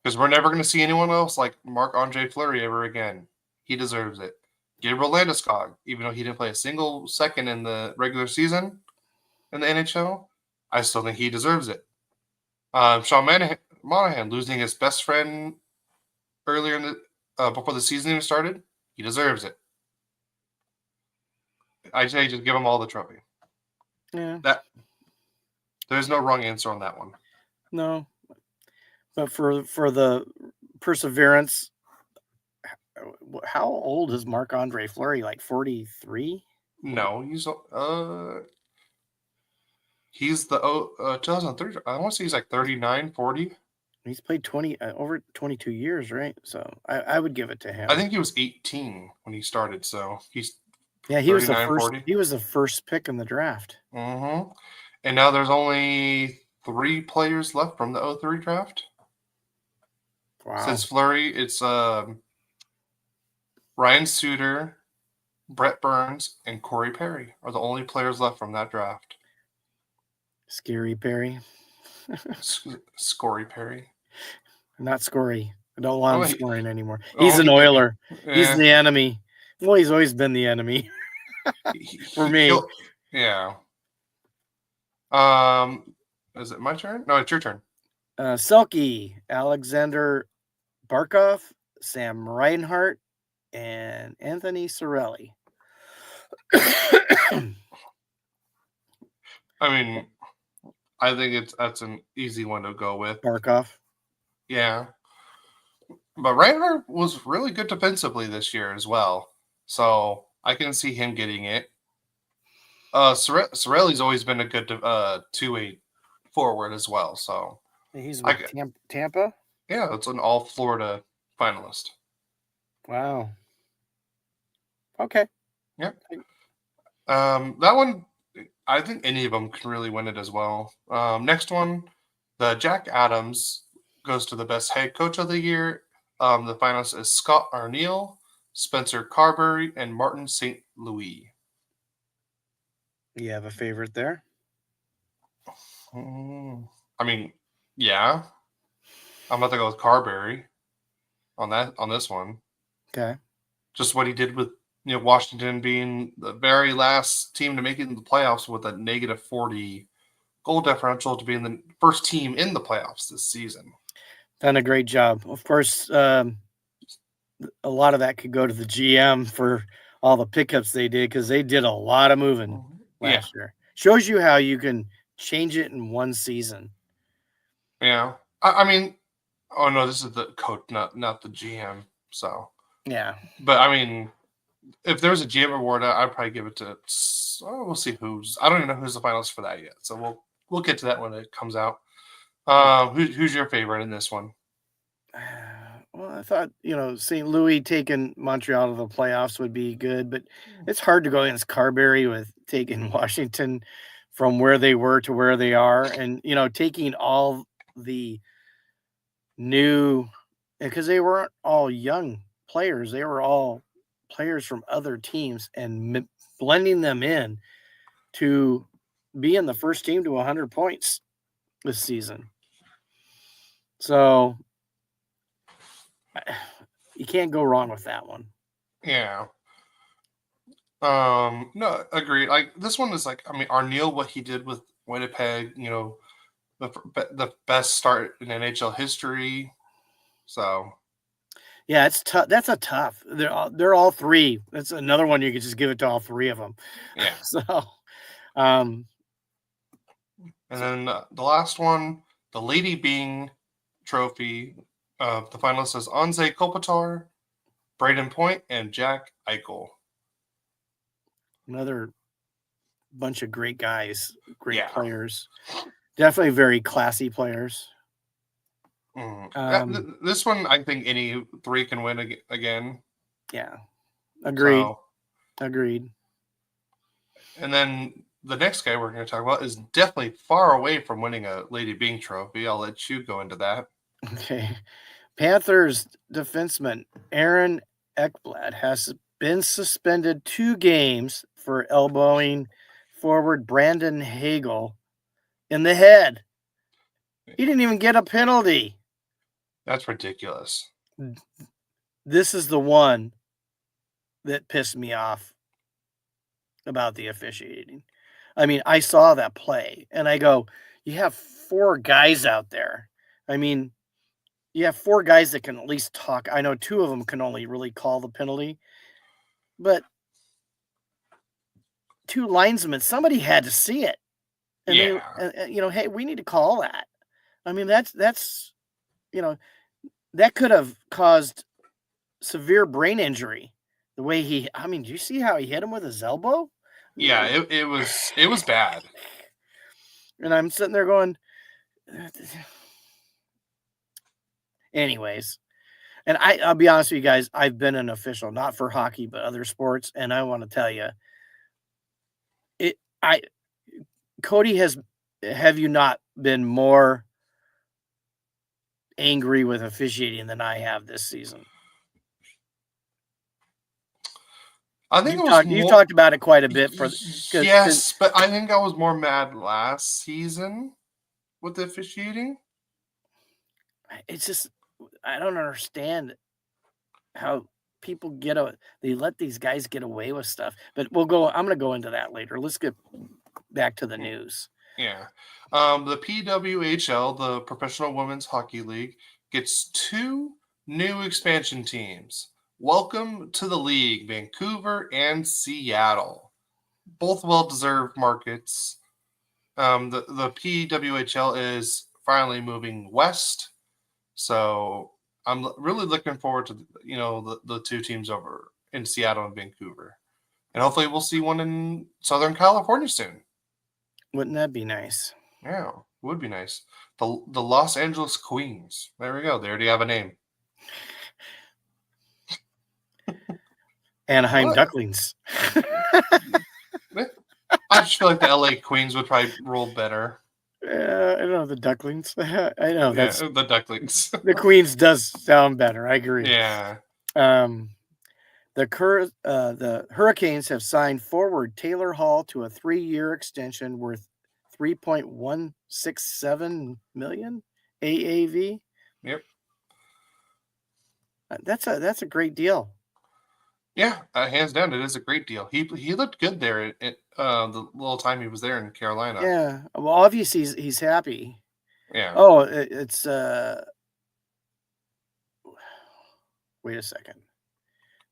Because we're never going to see anyone else like Marc-Andre Fleury ever again. He deserves it. Gabriel Landeskog, even though he didn't play a single second in the regular season in the NHL, I still think he deserves it. Sean Monahan losing his best friend earlier in the before the season even started, he deserves it. I say just give him all the trophy. Yeah. There's no wrong answer on that one. No. But for the perseverance, how old is Marc-Andre Fleury? Like 43? No, he's the 2003. I want to say he's like 39, 40. He's played over 22 years, right? So I would give it to him. I think he was 18 when he started, so he's he was the first. 40. He was the first pick in the draft. Mm-hmm. And now there's only 3 players left from the 03 draft. Wow. Since Fleury, it's Ryan Suter, Brett Burns, and Corey Perry are the only players left from that draft. Scary Perry. Scory Perry. Not Scory. I don't want him scoring anymore. He's an Oiler. Yeah. He's the enemy. Well, he's always been the enemy for me. Yeah. Is it my turn? No, it's your turn. Selke, Alexander Barkov, Sam Reinhart, and Anthony Cirelli. I mean, I think that's an easy one to go with. Barkov. Yeah. But Reinhart was really good defensively this year as well. So I can see him getting it. Cirelli's always been a good two-way forward as well. So he's with Tampa? Yeah, it's an all Florida finalist. Wow. Okay. Yeah. That one, I think any of them can really win it as well. Next one, the Jack Adams goes to the best head coach of the year. The finalist is Scott Arniel, Spencer Carberry, and Martin St. Louis. You have a favorite there? I mean, yeah. I'm about to go with Carberry on this one. Okay. Just what he did with Washington being the very last team to make it in the playoffs with a -40 goal differential to being the first team in the playoffs this season. Done a great job. Of course, a lot of that could go to the GM for all the pickups they did because they did a lot of moving last year. Shows you how you can change it in one season. Yeah. I mean, oh no, this is the coach, not the GM. So yeah. But I mean, if there's a GM award, I'd probably give it to. We'll see who's. I don't even know who's the finalist for that yet. So we'll get to that when it comes out. Who's your favorite in this one? Well, I thought St. Louis taking Montreal to the playoffs would be good, but it's hard to go against Carberry with taking Washington from where they were to where they are, and taking all the new, because they weren't all young players, they were all players from other teams and blending them in to be in the first team to 100 points this season. So can't go wrong with that one. Yeah. No, agree. Like this one is like, I mean, Arneal, what he did with Winnipeg, the best start in NHL history. So yeah, it's tough. That's a tough. They're all three. That's another one you could just give it to all three of them. yeah. So, and then the last one, the Lady Byng Trophy. The finalists is Anze Kopitar, Braden Point, and Jack Eichel. another bunch of great guys, great Yeah. players. Definitely very classy players. This one, I think any three can win again. Yeah, agreed. So, agreed. And then the next guy we're going to talk about is definitely far away from winning a Lady Byng Trophy. I'll let you go into that. Okay. Panthers defenseman Aaron Ekblad has been suspended 2 games for elbowing forward Brandon Hagel in the head. He didn't even get a penalty. That's ridiculous. This is the one that pissed me off about the officiating. I mean, I saw that play and I go, you have 4 guys out there. I mean, you have 4 guys that can at least talk. I know 2 of them can only really call the penalty, but 2 linesmen, somebody had to see it. And they, hey, we need to call that. I mean, that's, that could have caused severe brain injury. The way do you see how he hit him with his elbow? Yeah, it was bad. And I'm sitting there going, anyways. And I'll be honest with you guys, I've been an official, not for hockey, but other sports. And I want to tell you, Cody, have you not been more angry with officiating than I have this season? I think you talked about it quite a bit. Yes, but I think I was more mad last season with the officiating. It's just, I don't understand how people they let these guys get away with stuff. But I'm going to go into that later. Let's get back to the news. Yeah. The PWHL, the Professional Women's Hockey League, gets 2 new expansion teams. Welcome to the league, Vancouver and Seattle. Both well-deserved markets. The PWHL is finally moving west, so I'm really looking forward to the 2 teams over in Seattle and Vancouver, and hopefully we'll see one in Southern California soon. Wouldn't that be nice? Yeah, would be nice. The Los Angeles Queens. There we go. They already have a name. Anaheim Ducklings. I just feel like the LA Queens would probably roll better. I don't know, the Ducklings. I know that's the Ducklings. The Queens does sound better. I agree. Yeah. The Hurricanes have signed forward Taylor Hall to a 3-year extension worth $3.167 million AAV. Yep. That's a great deal. Yeah, hands down, it is a great deal. He looked good there at the little time he was there in Carolina. Yeah, well, obviously he's happy. Yeah. Oh, it's wait a second,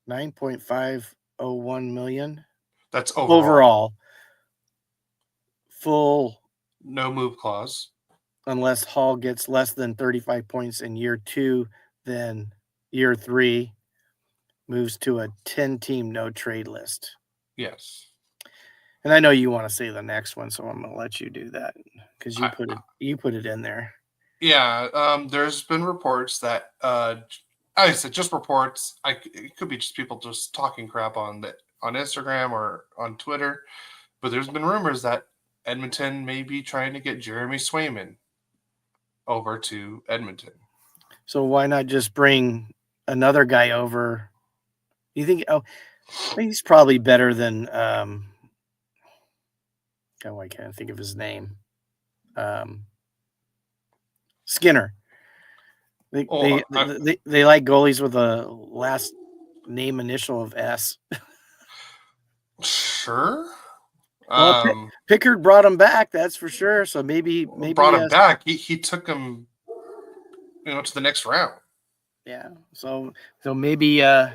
$9.501 million. That's overall. Full no move clause, unless Hall gets less than 35 points in year 2, then year 3 moves to a 10-team no trade list. Yes. And I know you want to say the next one, so I'm going to let you do that because you put it in there. Yeah. There's been reports that I said just reports. It could be just people just talking crap on Instagram or on Twitter, but there's been rumors that Edmonton may be trying to get Jeremy Swayman over to Edmonton. So why not just bring another guy over? You think? Oh, he's probably better than. I can't think of his name. Skinner. They Oh, they like goalies with a last name initial of S. sure. Well, Pickard brought him back, that's for sure. So maybe Brought him back. He took him, to the next round. Yeah. So maybe. But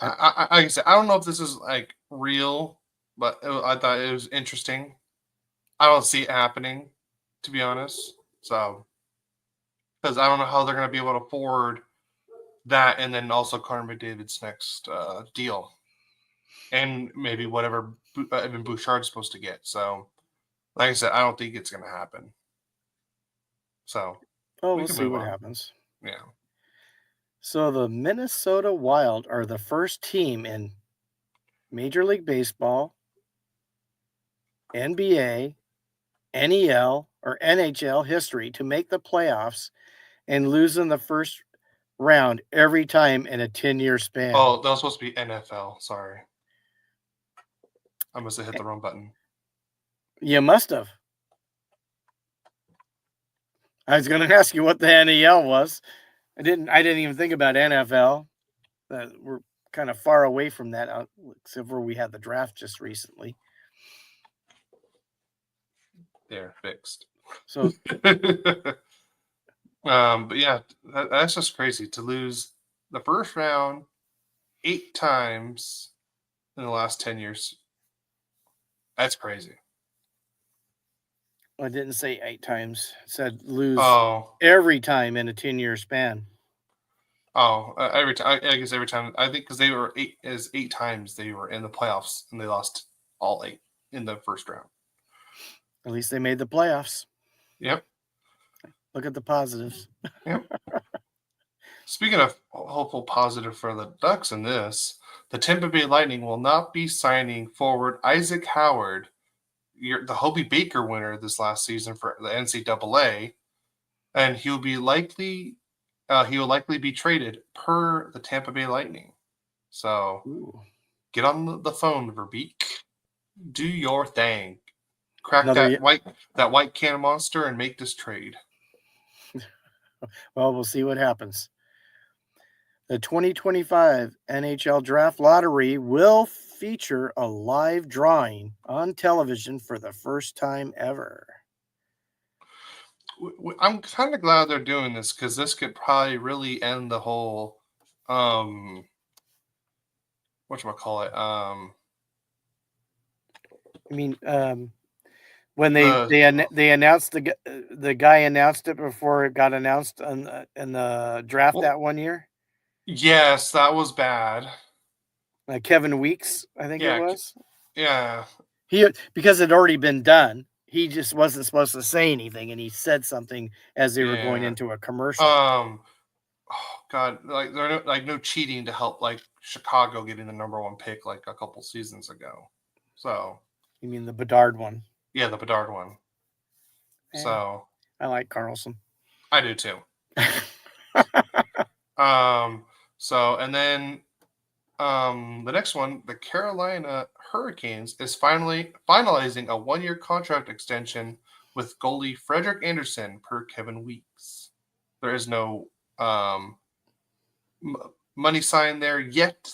like I said, I don't know if this is like real, but I thought it was interesting. I don't see it happening, to be honest. So, because I don't know how they're going to be able to afford that, and then also Connor McDavid's next deal, and maybe whatever Evan Bouchard's supposed to get. So, like I said, I don't think it's going to happen. So, we'll see what happens. Yeah. So the Minnesota Wild are the first team in Major League Baseball, NBA, NEL, or NHL history to make the playoffs and lose in the first round every time in a 10-year span. Oh, that was supposed to be NFL. Sorry. I must have hit the wrong button. You must have. I was going to ask you what the NEL was. I didn't even think about NFL. We're kind of far away from that, except for we had the draft just recently. They're fixed. So, but yeah, that's just crazy to lose the first round 8 times in the last 10 years. That's crazy. I didn't say 8 times. I said lose every time in a 10-year span. Oh, every time. I guess every time. I think because they were 8 times they were in the playoffs and they lost all 8 in the first round. At least they made the playoffs. Yep. Look at the positives. Yep. Speaking of hopeful positive for the Ducks in this, the Tampa Bay Lightning will not be signing forward Isaac Howard, the Hobey Baker winner this last season for the NCAA, and he will likely be traded per the Tampa Bay Lightning. So get on the phone, Verbeek. Do your thing. Crack that white can monster and make this trade. Well, we'll see what happens. The 2025 NHL Draft Lottery will feature a live drawing on television for the first time ever. I'm kind of glad they're doing this because this could probably really end the whole, whatchamacallit? I mean, when they announced the guy announced it before it got announced in the draft that one year. Yes, that was bad. Kevin Weeks, I think it was. Yeah. Because it had already been done. He just wasn't supposed to say anything, and he said something as they were going into a commercial. Oh God, like there no cheating to help like Chicago getting the number 1 pick like a couple seasons ago. So you mean the Bedard one? Yeah, the Bedard one. So I like Carlson. I do too. So and then the next one, the Carolina Hurricanes is finalizing a 1-year contract extension with goalie Frederik Andersen per Kevin Weeks. There is no money sign there yet,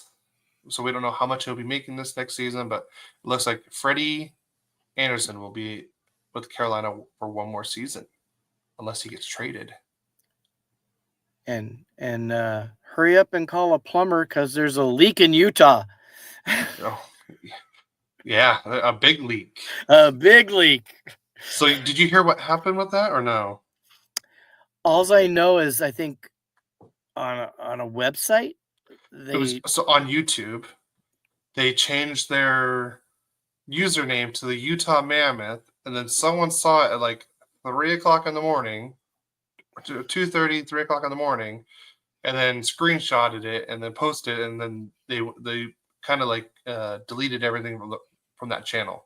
so we don't know how much he'll be making this next season, but it looks like Freddie Andersen will be with Carolina for 1 more season unless he gets traded. And hurry up and call a plumber because there's a leak in Utah. Yeah, a big leak. A big leak. So did you hear what happened with that or no? All I know is I think on a website so on YouTube they changed their username to the Utah Mammoth, and then someone saw it at like 3 o'clock in the morning, 2:30, 3 o'clock in the morning, and then screenshotted it and then posted it, and then they kind of like deleted everything from that channel.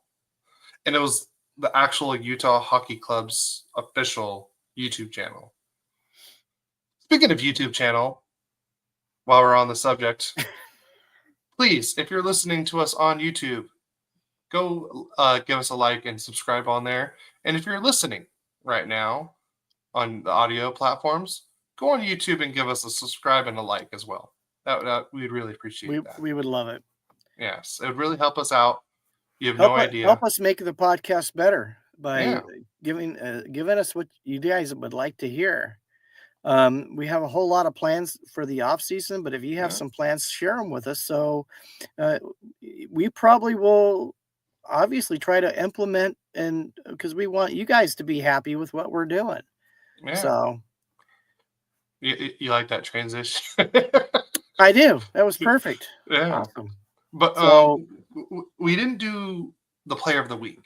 And it was the actual Utah Hockey Club's official YouTube channel. Speaking of YouTube channel, while we're on the subject, please, if you're listening to us on YouTube, go give us a like and subscribe on there. And if you're listening right now on the audio platforms, go on YouTube and give us a subscribe and a like as well. That we'd really appreciate that. We would love it. Yes, it would really help us out. You have no idea. Help us make the podcast better by Yeah. giving us what you guys would like to hear. We have a whole lot of plans for the off season, but if you have some plans, share them with us. So we probably will obviously try to implement, and because we want you guys to be happy with what we're doing. Yeah. So you like that transition? I do. That was perfect. Yeah. Awesome. But So we didn't do the player of the week.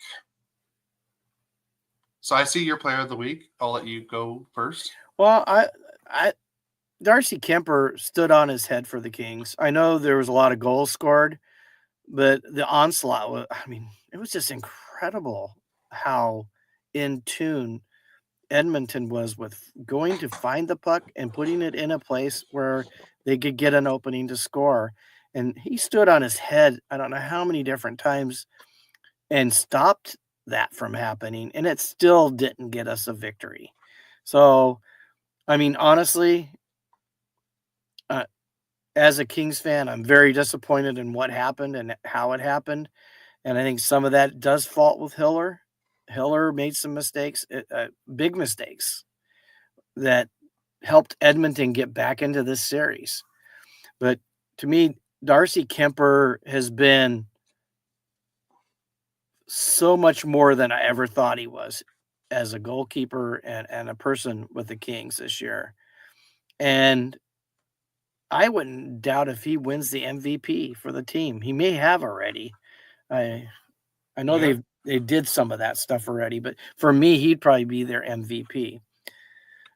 So I see your player of the week. I'll let you go first. Well, Darcy Kuemper stood on his head for the Kings. I know there was a lot of goals scored, but the onslaught was, it was just incredible how in tune Edmonton was with going to find the puck and putting it in a place where they could get an opening to score. And he stood on his head, I don't know how many different times, and stopped that from happening. And it still didn't get us a victory. So, honestly, as a Kings fan, I'm very disappointed in what happened and how it happened. And I think some of that does fault with Hiller. Hiller made some mistakes, big mistakes, that helped Edmonton get back into this series. But to me, Darcy Kuemper has been so much more than I ever thought he was as a goalkeeper and a person with the Kings this year. And I wouldn't doubt if he wins the MVP for the team. He may have already. I know they did some of that stuff already, but for me, he'd probably be their MVP.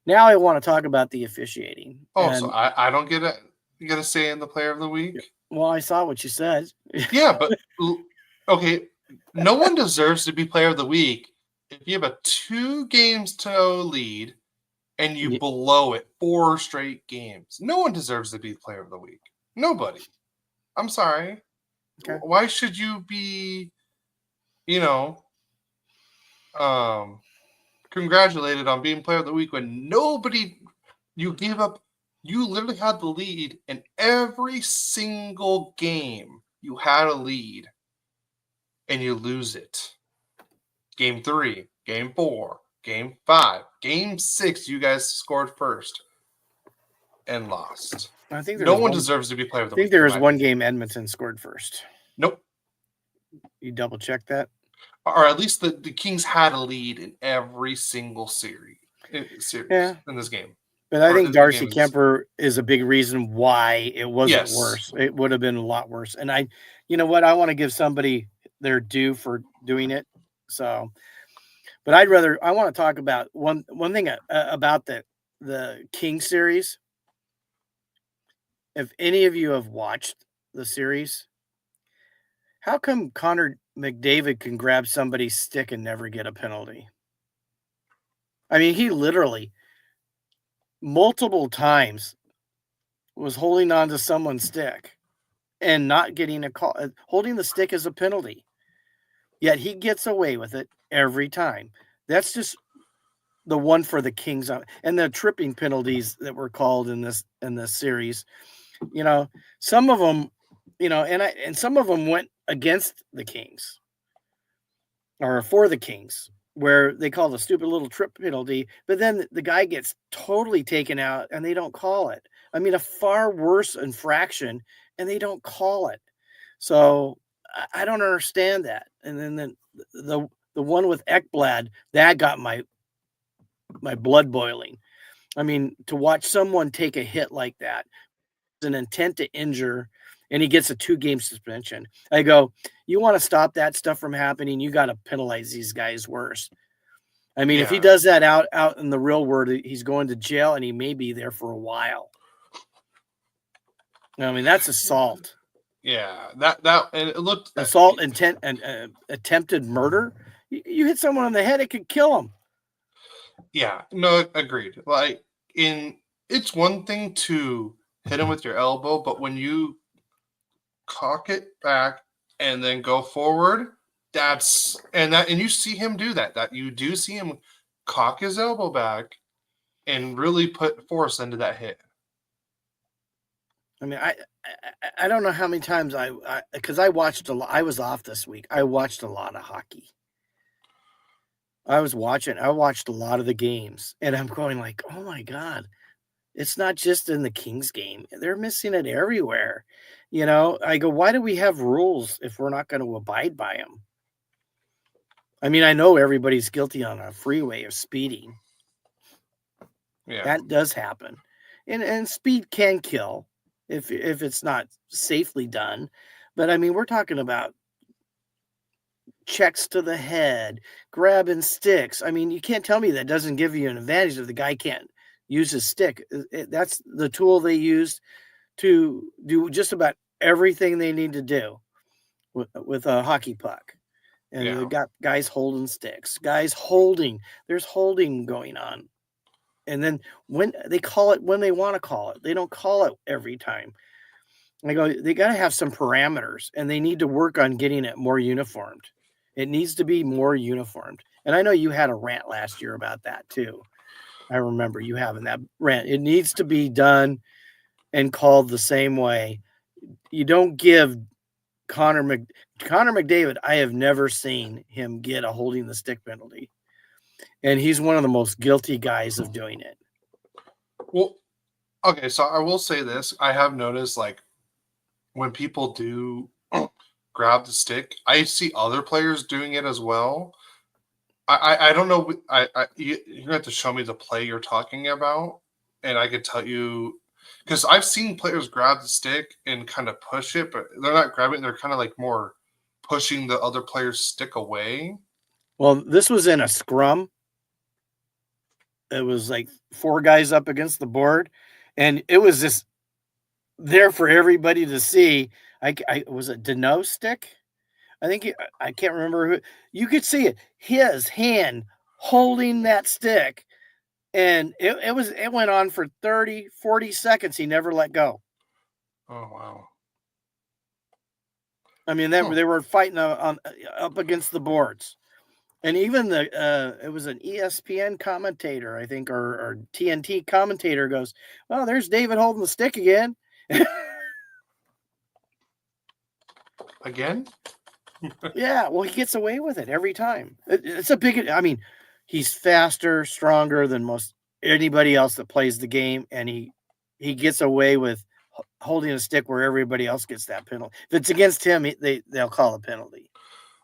Now I want to talk about the officiating. So I don't get a say in the player of the week? Well, I saw what you said. Yeah, but okay, no one deserves to be player of the week if you have a 2 games to lead and you blow it 4 straight games. No one deserves to be player of the week. Nobody. I'm sorry. Okay. Why should you be, congratulated on being player of the week when you gave up? You literally had the lead in every single game. You had a lead and you lose it. Game 3, game 4, game 5, game 6, you guys scored first and lost. I think no one deserves to be player of the week. I think there was one game Edmonton scored first. Nope. You double check that? Or at least the Kings had a lead in every single series in this game. But I think Darcy Kuemper is a big reason why it wasn't worse. It would have been a lot worse. And you know what? I want to give somebody their due for doing it. So, but I want to talk about one thing about the King series. If any of you have watched the series, how come Connor McDavid can grab somebody's stick and never get a penalty? He literally multiple times was holding on to someone's stick and not getting a call. Holding the stick is a penalty. Yet he gets away with it every time. That's just the one for the Kings. And the tripping penalties that were called in this series, some of them, and some of them went against the Kings or for the Kings, where they call the stupid little trip penalty, but then the guy gets totally taken out and they don't call it. A far worse infraction and they don't call it. So I don't understand that. And then the one with Ekblad, that got my blood boiling. To watch someone take a hit like that, an intent to injure, and he gets a 2-game suspension. I go, you want to stop that stuff from happening, you got to penalize these guys worse. If he does that out in the real world, he's going to jail and he may be there for a while. That's assault. Yeah, that and it looked assault, intent, and attempted murder. You hit someone on the head, it could kill them. Yeah, no, agreed. It's one thing to hit him with your elbow, but when you cock it back and then go forward, and you see him do that. That you do see him cock his elbow back and really put force into that hit. I mean, I don't know how many times because I watched a lot. I was off this week. I watched a lot of hockey. I watched a lot of the games, and I'm going like, oh my God, it's not just in the Kings game. They're missing it everywhere. I go, why do we have rules if we're not going to abide by them? I mean, I know everybody's guilty on a freeway of speeding. Yeah. That does happen. And speed can kill if it's not safely done. But I mean, we're talking about checks to the head, grabbing sticks. I mean, you can't tell me that doesn't give you an advantage if the guy can't use his stick. That's the tool they use to do just about everything they need to do with a hockey puck. And they've got guys holding sticks, there's holding going on. And then when they call it when they want to call it, they don't call it every time. I go, they got to have some parameters, and they need to work on getting it more uniformed. It needs to be more uniformed. And I know you had a rant last year about that too. I remember you having that rant. It needs to be done and called the same way. You don't give Connor McDavid, I have never seen him get a holding the stick penalty. And he's one of the most guilty guys of doing it. Well, okay, so I will say this. I have noticed, like, when people do grab the stick, I see other players doing it as well. I don't know. You're going to have to show me the play you're talking about, and I could tell you, because I've seen players grab the stick and kind of push it, but they're not grabbing it. They're kind of like more pushing the other player's stick away. Well, this was in a scrum. It was like 4 guys up against the board, and it was just there for everybody to see. I was it Deneau stick? I can't remember who. You could see it. His hand holding that stick, and it went on for 30, 40 seconds. He never let go. Oh wow! I mean, they were fighting up against the boards. And even it was an ESPN commentator, I think, or TNT commentator goes, "Oh, there's David holding the stick again." Again? Yeah, well, he gets away with it every time. It's a big. I mean, he's faster, stronger than most anybody else that plays the game, and he gets away with holding a stick where everybody else gets that penalty. If it's against him, they'll call a penalty.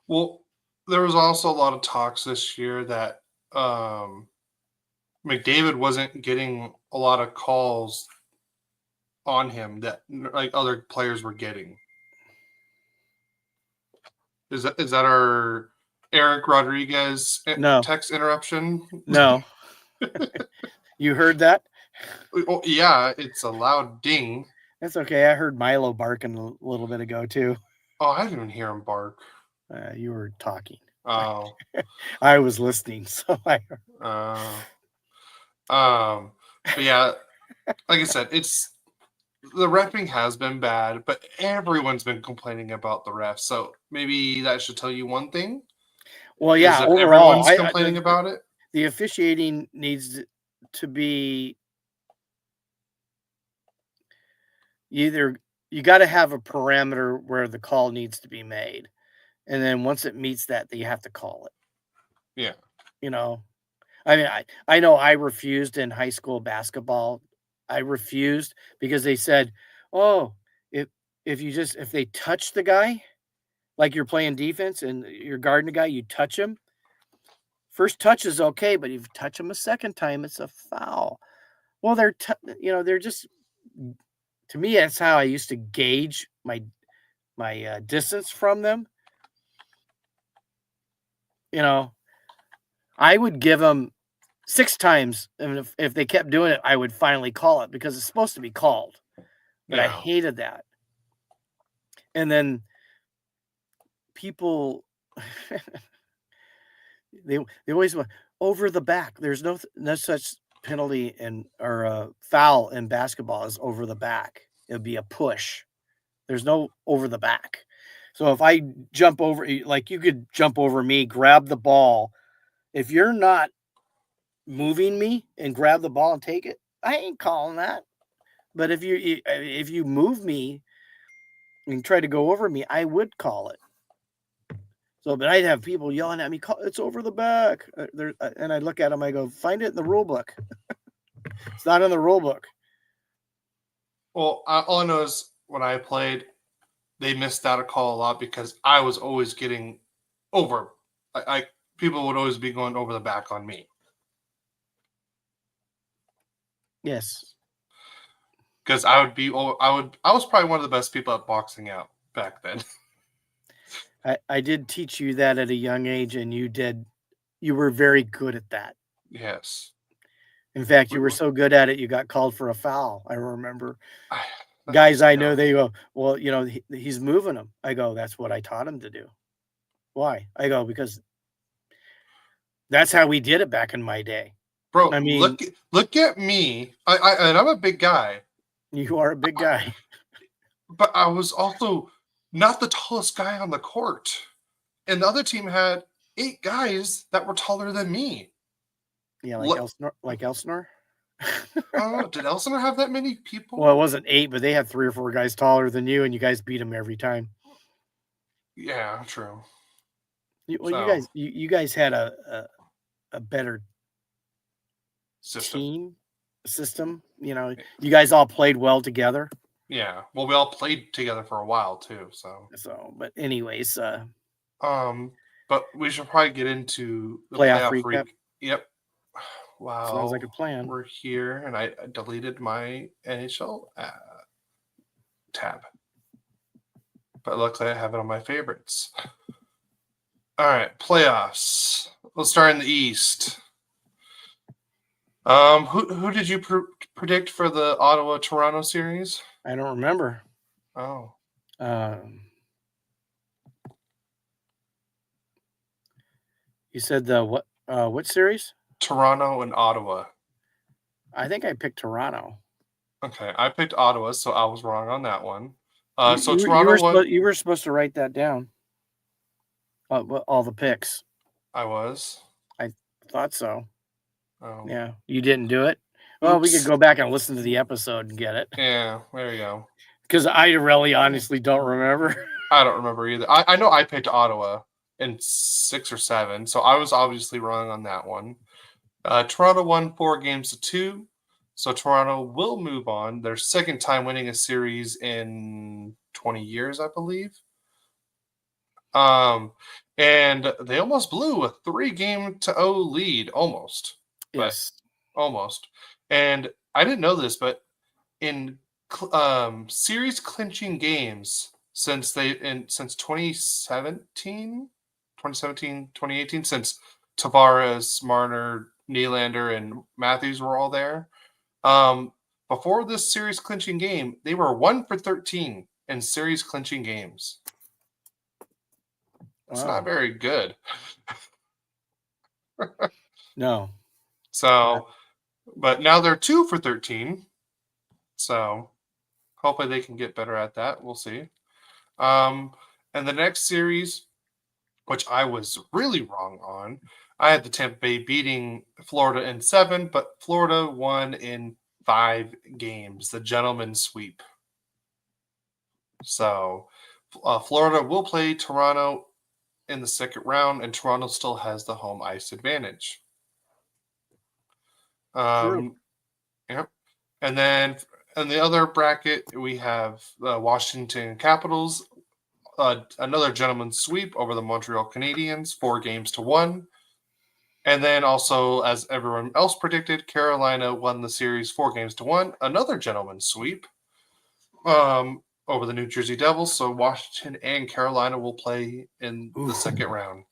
Well, there was also a lot of talks this year that McDavid wasn't getting a lot of calls on him that like other players were getting. Is that our Eric Rodriguez text interruption? No. You heard that? Oh, yeah, it's a loud ding. That's okay. I heard Milo barking a little bit ago too. Oh, I didn't even hear him bark. You were talking. Oh. I was listening, so I but yeah, like I said, the reffing has been bad, but everyone's been complaining about the refs. So maybe that should tell you one thing. Well, yeah, overall, everyone's complaining about it. The officiating needs to be either you got to have a parameter where the call needs to be made, and then once it meets that, you have to call it. Yeah, I mean, I know I refused in high school basketball. I refused because they said, "Oh, if they touch the guy, like you're playing defense and you're guarding a guy, you touch him. First touch is okay, but if you touch him a second time, it's a foul." Well, they're just. To me, that's how I used to gauge my distance from them. I would give them 6 times, and if they kept doing it, I would finally call it because it's supposed to be called. But I hated that. And then people, they always went over the back. There's no such penalty or foul in basketball as over the back. It would be a push. There's no over the back. So if I jump over, like you could jump over me, grab the ball. If you're not moving me and grab the ball and take it, I ain't calling that. But if you move me and try to go over me, I would call it. So, but I'd have people yelling at me, "It's over the back." And I look at them, I go, "Find it in the rule book." It's not in the rule book. Well, all I know is when I played, they missed out a call a lot because I was always getting over. People would always be going over the back on me. Yes. Because I was probably one of the best people at boxing out back then. I did teach you that at a young age, and you were very good at that. Yes. In fact, you were so good at it, you got called for a foul. I remember. Guys I know, they go, "Well, he's moving him." I go, "That's what I taught him to do." Why? I go, "Because that's how we did it back in my day." Bro, I mean, look at me. And I'm a big guy. You are a big guy. But I was also not the tallest guy on the court. And the other team had 8 guys that were taller than me. Yeah, like Elsinore. Oh, did Elsinore have that many people? Well, it wasn't 8, but they had 3 or 4 guys taller than you, and you guys beat them every time. Yeah, true. You guys had a better system. You guys all played well together. Yeah, well, we all played together for a while too. So, but anyways, but we should probably get into the playoff recap. Yep. Wow. Sounds like a plan. We're here, and I deleted my NHL tab, but luckily I have it on my favorites. All right, playoffs. Let's start in the East. Who did you predict for the Ottawa-Toronto series? I don't remember. Oh. You said what series? Toronto and Ottawa. I think I picked Toronto. Okay, I picked Ottawa, so I was wrong on that one. Toronto you were supposed to write that down. All the picks. I was. I thought so. Oh. Yeah, you didn't do it. Well, we could go back and listen to the episode and get it. Yeah, there you go. Because I really honestly don't remember. I don't remember either. I know I picked Ottawa in 6 or 7, so I was obviously wrong on that one. Toronto won 4-2, so Toronto will move on. Their second time winning a series in 20 years, I believe. And they almost blew a 3-0 lead, almost. Yes, almost. And I didn't know this, but in series clinching games since 2017, 2018, since Tavares, Marner, Nylander, and Matthews were all there. Before this series clinching game, they were 1 for 13 in series clinching games. That's not very good. No. So, but now they're 2 for 13. So, hopefully they can get better at that. We'll see. And the next series, which I was really wrong on, I had the Tampa Bay beating Florida in 7, but Florida won in 5 games, the gentleman's sweep. So, Florida will play Toronto in the second round, and Toronto still has the home ice advantage. True. Yep. And then in the other bracket, we have the Washington Capitals, another gentleman's sweep over the Montreal Canadiens, 4-1. And then also, as everyone else predicted, Carolina won the series 4-1, another gentleman's sweep over the New Jersey Devils. So Washington and Carolina will play in the second round.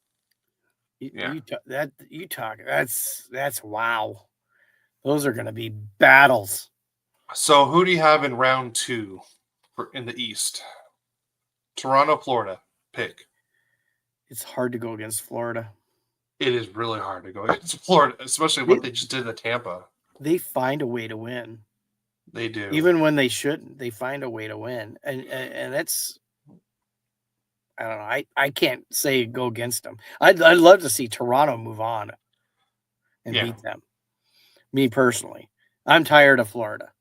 That's wow. Those are going to be battles. So who do you have in round 2 in the East? Toronto, Florida. Pick. It's hard to go against Florida. It is really hard to go against Florida, especially what they just did to Tampa. They find a way to win. They do. Even when they shouldn't, they find a way to win. And that's, I don't know. I can't say go against them. I'd love to see Toronto move on and beat them. Me personally, I'm tired of Florida.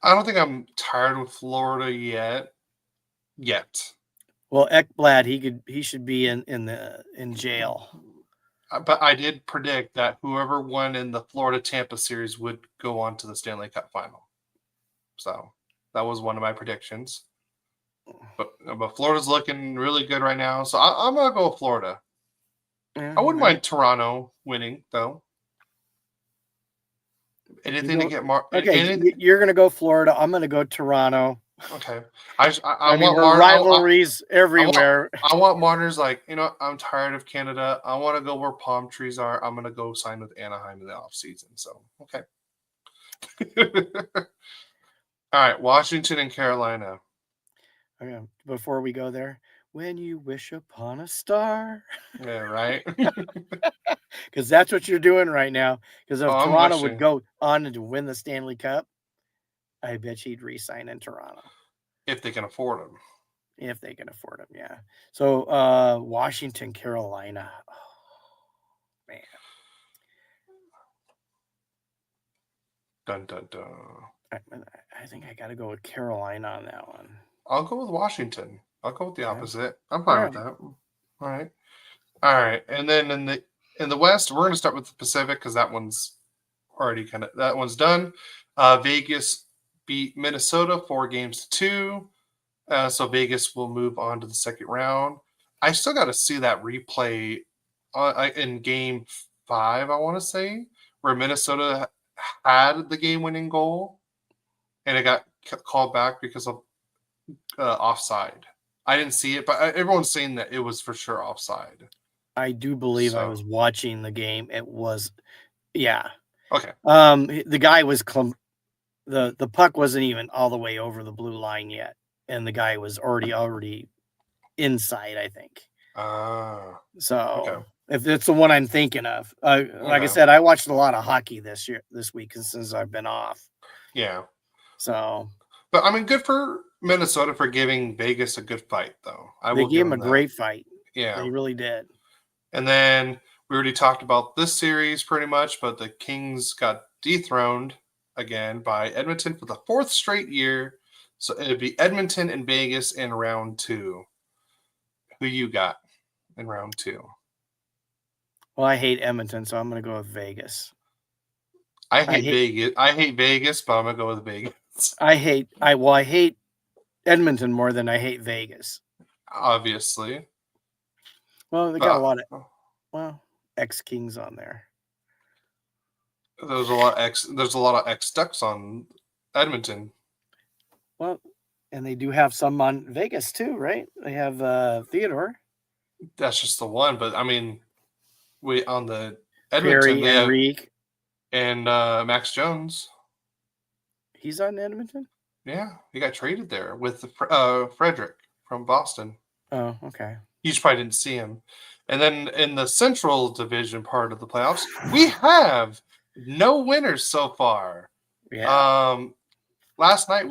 I don't think I'm tired with Florida yet. Well, Ekblad, he should be in jail. But I did predict that whoever won in the Florida Tampa series would go on to the Stanley Cup final. So that was one of my predictions. But Florida's looking really good right now. So I'm going to go with Florida. I wouldn't mind Toronto winning, though. Anything to get more. Okay, you're going to go Florida. I'm going to go Toronto. Okay. I mean, want rivalries everywhere. I want Marner's like, I'm tired of Canada. I want to go where palm trees are. I'm going to go sign with Anaheim in the offseason. So, okay. All right. Washington and Carolina. Okay, before we go there, when you wish upon a star. Yeah, right? Because that's what you're doing right now. Because if Toronto would go on to win the Stanley Cup, I bet he'd re-sign in Toronto. If they can afford him. If they can afford him, yeah. So Washington, Carolina. Oh, man. Dun, dun, dun. I think I got to go with Carolina on that one. I'll go with Washington. I'll go with the opposite. I'm fine with that. All right. And then in the West, we're going to start with the Pacific because that one's already that one's done. Vegas beat Minnesota 4-2. So Vegas will move on to the second round. I still got to see that replay in Game 5, I want to say, where Minnesota had the game-winning goal, and it got called back because of offside. I didn't see it, but everyone's saying that it was for sure offside. I do believe I was watching the game. It was, yeah. Okay. The guy was the puck wasn't even all the way over the blue line yet, and the guy was already inside, I think. So if it's the one I'm thinking of, like I said, I watched a lot of hockey this week since I've been off. Yeah. So, but I mean, good for Minnesota for giving Vegas a good fight, though. They gave him a great fight. Yeah, they really did. And then we already talked about this series pretty much, but the Kings got dethroned again by Edmonton for the 4th straight year. So it'd be Edmonton and Vegas in round 2. Who you got in round 2? Well, I hate Edmonton, so I'm going to go with Vegas. I hate Vegas. I hate Vegas, but I'm going to go with Vegas. I hate Edmonton more than I hate Vegas. Obviously. Well, they got a lot of ex-Kings on there. There's a lot of ex-Ducks on Edmonton. Well, and they do have some on Vegas too, right? They have Theodore. That's just the one, but I mean, on the Perry, Edmonton they Enrique, and Max Jones. He's on Edmonton? Yeah, he got traded there with Frederick from Boston. Oh, okay. You just probably didn't see him. And then in the Central Division part of the playoffs, we have no winners so far. Yeah. Last night,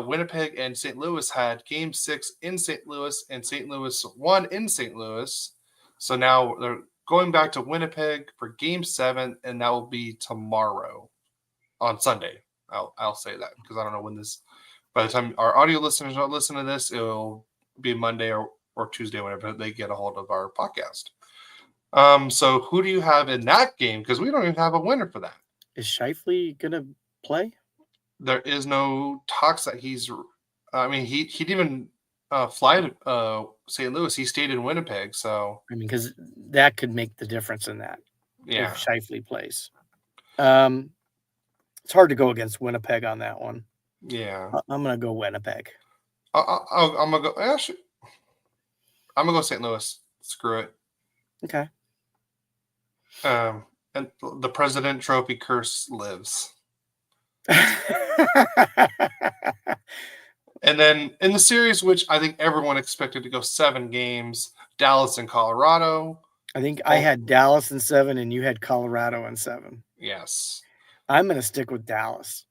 Winnipeg and St. Louis had Game 6 in St. Louis, and St. Louis won in St. Louis. So now they're going back to Winnipeg for Game 7, and that will be tomorrow on Sunday. I'll say that because I don't know when this. By the time our audio listeners don't listen to this, it'll be Monday or Tuesday, whenever they get a hold of our podcast. So who do you have in that game? Because we don't even have a winner for that. Is Scheifele gonna play? There is no talks that he's. I mean, he didn't even fly to St. Louis. He stayed in Winnipeg. So I mean, because that could make the difference in that. Yeah. If Scheifele plays. It's hard to go against Winnipeg on that one. Yeah. I'm gonna go Winnipeg. I'm gonna go. Actually, I'm gonna go St. Louis. Screw it. Okay. And the President Trophy curse lives. And then in the series, which I think everyone expected to go 7 games, Dallas and Colorado. I think I had Dallas in 7 and you had Colorado in 7. Yes. I'm going to stick with Dallas.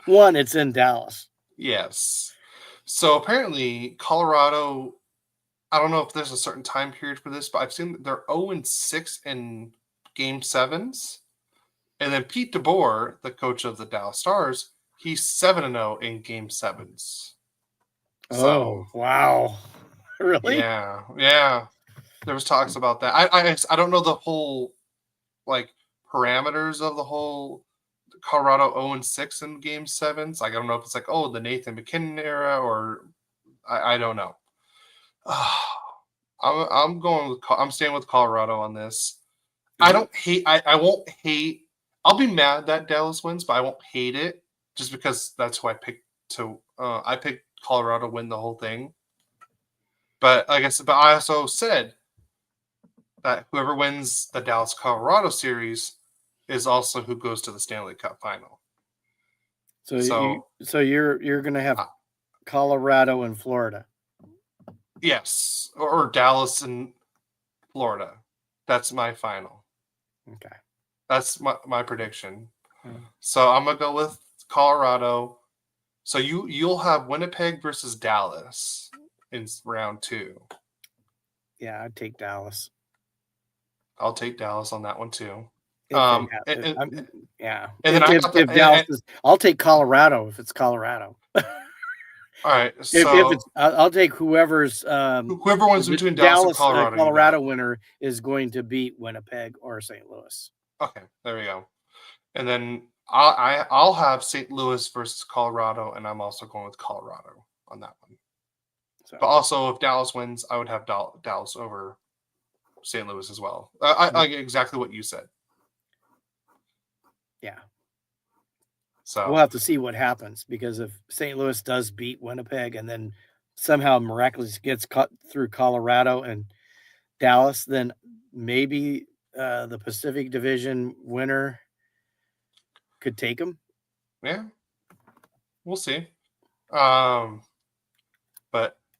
One, it's in Dallas. Yes. So apparently Colorado, I don't know if there's a certain time period for this, but I've seen they're 0-6 in Game 7s. And then Pete DeBoer, the coach of the Dallas Stars, he's 7-0 in Game 7s. Oh, wow. Really? Yeah. There was talks about that. I don't know the whole like parameters of the whole Colorado 0-6 in Game 7s. Like I don't know if it's like the Nathan McKinnon era or I don't know. I'm staying with Colorado on this. I don't hate. I won't hate. I'll be mad that Dallas wins, but I won't hate it just because that's who I picked to. I picked Colorado to win the whole thing. But I also said that whoever wins the Dallas Colorado series is also who goes to the Stanley Cup final. So you're gonna have Colorado and Florida. Yes, or Dallas and Florida. That's my final. Okay. That's my prediction. So I'm gonna go with Colorado. So you'll have Winnipeg versus Dallas in round 2. Yeah, I'd take Dallas. I'll take Dallas on that one too. Yeah. And if Dallas is, I'll take Colorado if it's Colorado. All right. So if it's, I'll take whoever wins between Dallas and Colorado. Colorado winner is going to beat Winnipeg or St. Louis. Okay, there we go. And then I'll have St. Louis versus Colorado, and I'm also going with Colorado on that one. So. But also, if Dallas wins, I would have Dallas over St. Louis as well. I get exactly what you said. Yeah. So we'll have to see what happens, because if St. Louis does beat Winnipeg and then somehow miraculously gets cut through Colorado and Dallas, then maybe the Pacific Division winner could take them. Yeah, we'll see. But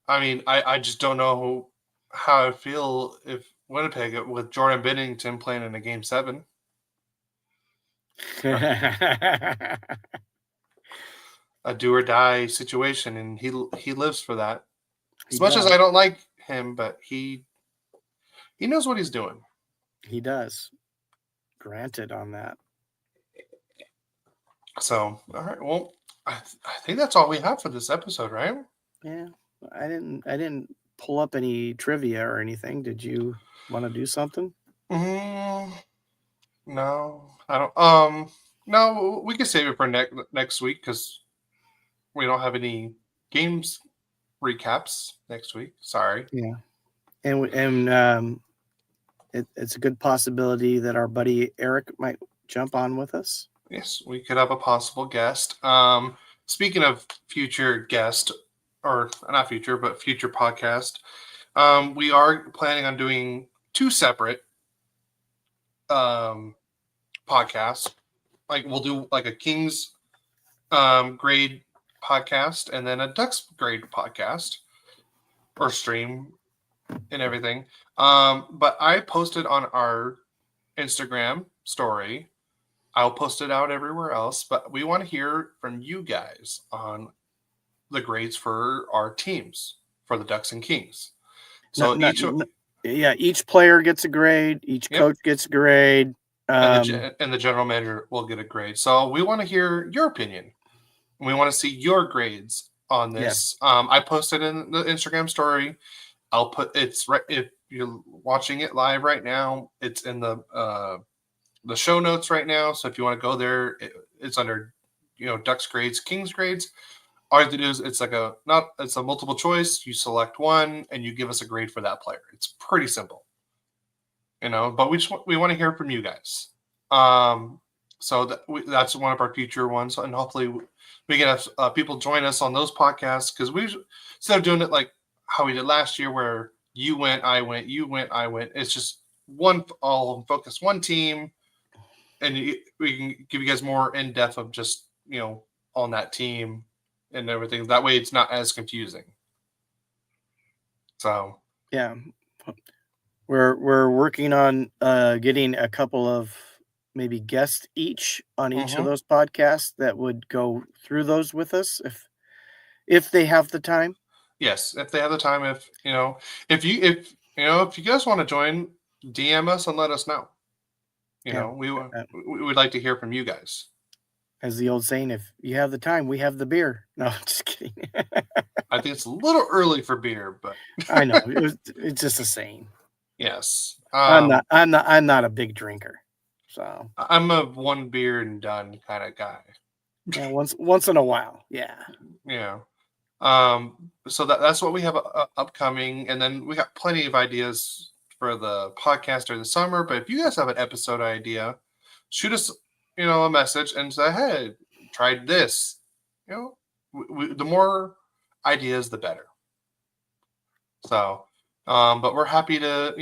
I mean, I just don't know how I feel if Winnipeg with Jordan Binnington playing in a Game 7. A do or die situation, and he lives for that. As much as I don't like him, but he knows what he's doing. He does. Granted on that. So, all right. Well, I think that's all we have for this episode, right? Yeah. I didn't pull up any trivia or anything. Did you want to do something? No, I don't. No, we can save it for next week because we don't have any games recaps next week. Sorry. Yeah, and it's a good possibility that our buddy Eric might jump on with us. Yes, we could have a possible guest. Speaking of future guest, or not future, but future podcast, we are planning on doing 2 separate podcasts. Like we'll do like a Kings grade podcast and then a Ducks grade podcast or stream and everything. But I posted on our Instagram story. I'll post it out everywhere else, but we want to hear from you guys on the grades for our teams for the Ducks and Kings. So each player gets a grade, each coach gets a grade. And the general manager will get a grade. So we want to hear your opinion. We want to see your grades on this. Yes. I posted in the Instagram story. I'll put it's right if you're watching it live right now. It's in the show notes right now. So if you want to go there, it's under Ducks grades, Kings grades. All you have to do is it's a multiple choice. You select one and you give us a grade for that player. It's pretty simple. But we want to hear from you guys. So that's one of our future ones, and hopefully we can have people join us on those podcasts, because instead of doing it like how we did last year, where you went, I went, you went, I went. It's just all focus one team, and we can give you guys more in depth of just on that team and everything. That way, it's not as confusing. So yeah. We're working on getting a couple of maybe guests each on each of those podcasts that would go through those with us if they have the time. Yes, if they have the time, if you guys want to join, DM us and let us know. We would like to hear from you guys. As the old saying, if you have the time, we have the beer. No, I'm just kidding. I think it's a little early for beer, but I know it's just a saying. Yes, I'm not a big drinker, so I'm a one beer and done kind of guy. Yeah, once in a while, yeah. Yeah. So that's what we have upcoming, and then we got plenty of ideas for the podcast during the summer. But if you guys have an episode idea, shoot us, a message and say, "Hey, tried this." The more ideas, the better. So, but we're happy to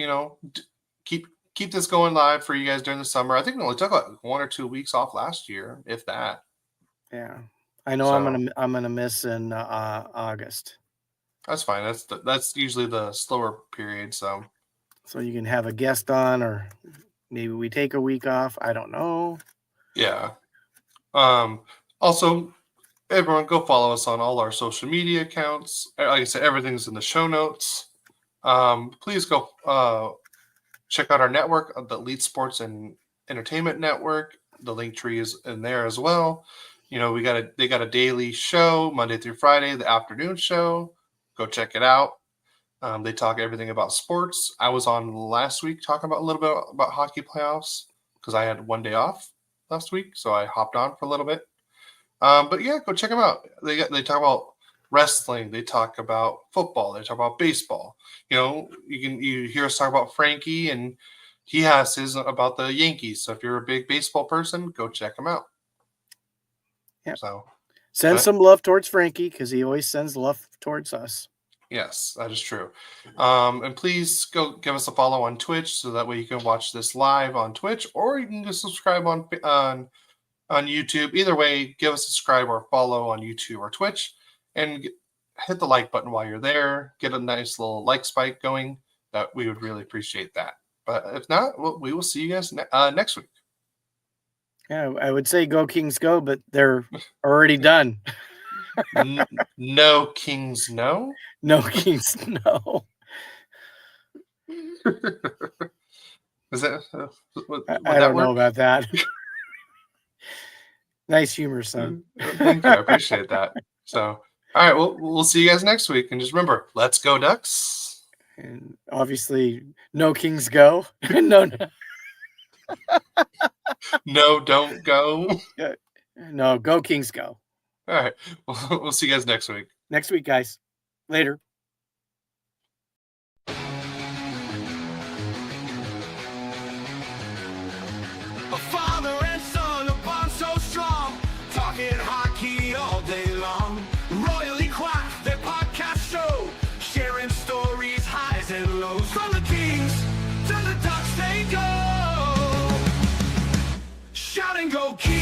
keep this going live for you guys during the summer. I think we only took like 1 or 2 weeks off last year, if that. Yeah, I know. So, I'm gonna miss in August. That's fine. That's usually the slower period. So you can have a guest on, or maybe we take a week off. I don't know. Yeah. Also, everyone go follow us on all our social media accounts. Like I said, everything's in the show notes. Please go check out our network, the Elite Sports and Entertainment Network. The link tree is in there as well. They got a daily show Monday through Friday, the afternoon show. Go check it out. They talk everything about sports. I was on last week talking about a little bit about hockey playoffs because I had one day off last week, so I hopped on for a little bit. But yeah, go check them out. They talk about wrestling. They talk about football. They talk about baseball. You hear us talk about Frankie, and he has his about the Yankees. So if you're a big baseball person, go check him out. Yeah. So send some love towards Frankie because he always sends love towards us. Yes, that is true. And please go give us a follow on Twitch so that way you can watch this live on Twitch, or you can just subscribe on YouTube. Either way, give us a subscribe or follow on YouTube or Twitch, and hit the like button while you're there. Get a nice little like spike going. That we would really appreciate that. But if not, we will see you guys next week. Yeah, I would say go Kings go, but they're already done. No Kings, no. No Kings, no. Is that? I don't know about that. Nice humor, son. Thank you. I appreciate that. So, all right, we'll see you guys next week. And just remember, let's go Ducks. And obviously, no Kings go. No. No, don't go. No, go Kings go. All right. We'll see you guys next week. Next week, guys. Later. A father and son, a bond so strong, talking hockey all day long. Royally Quacked, their podcast show, sharing stories, highs and lows. From the Kings to the Ducks they go. Shout and go Kings.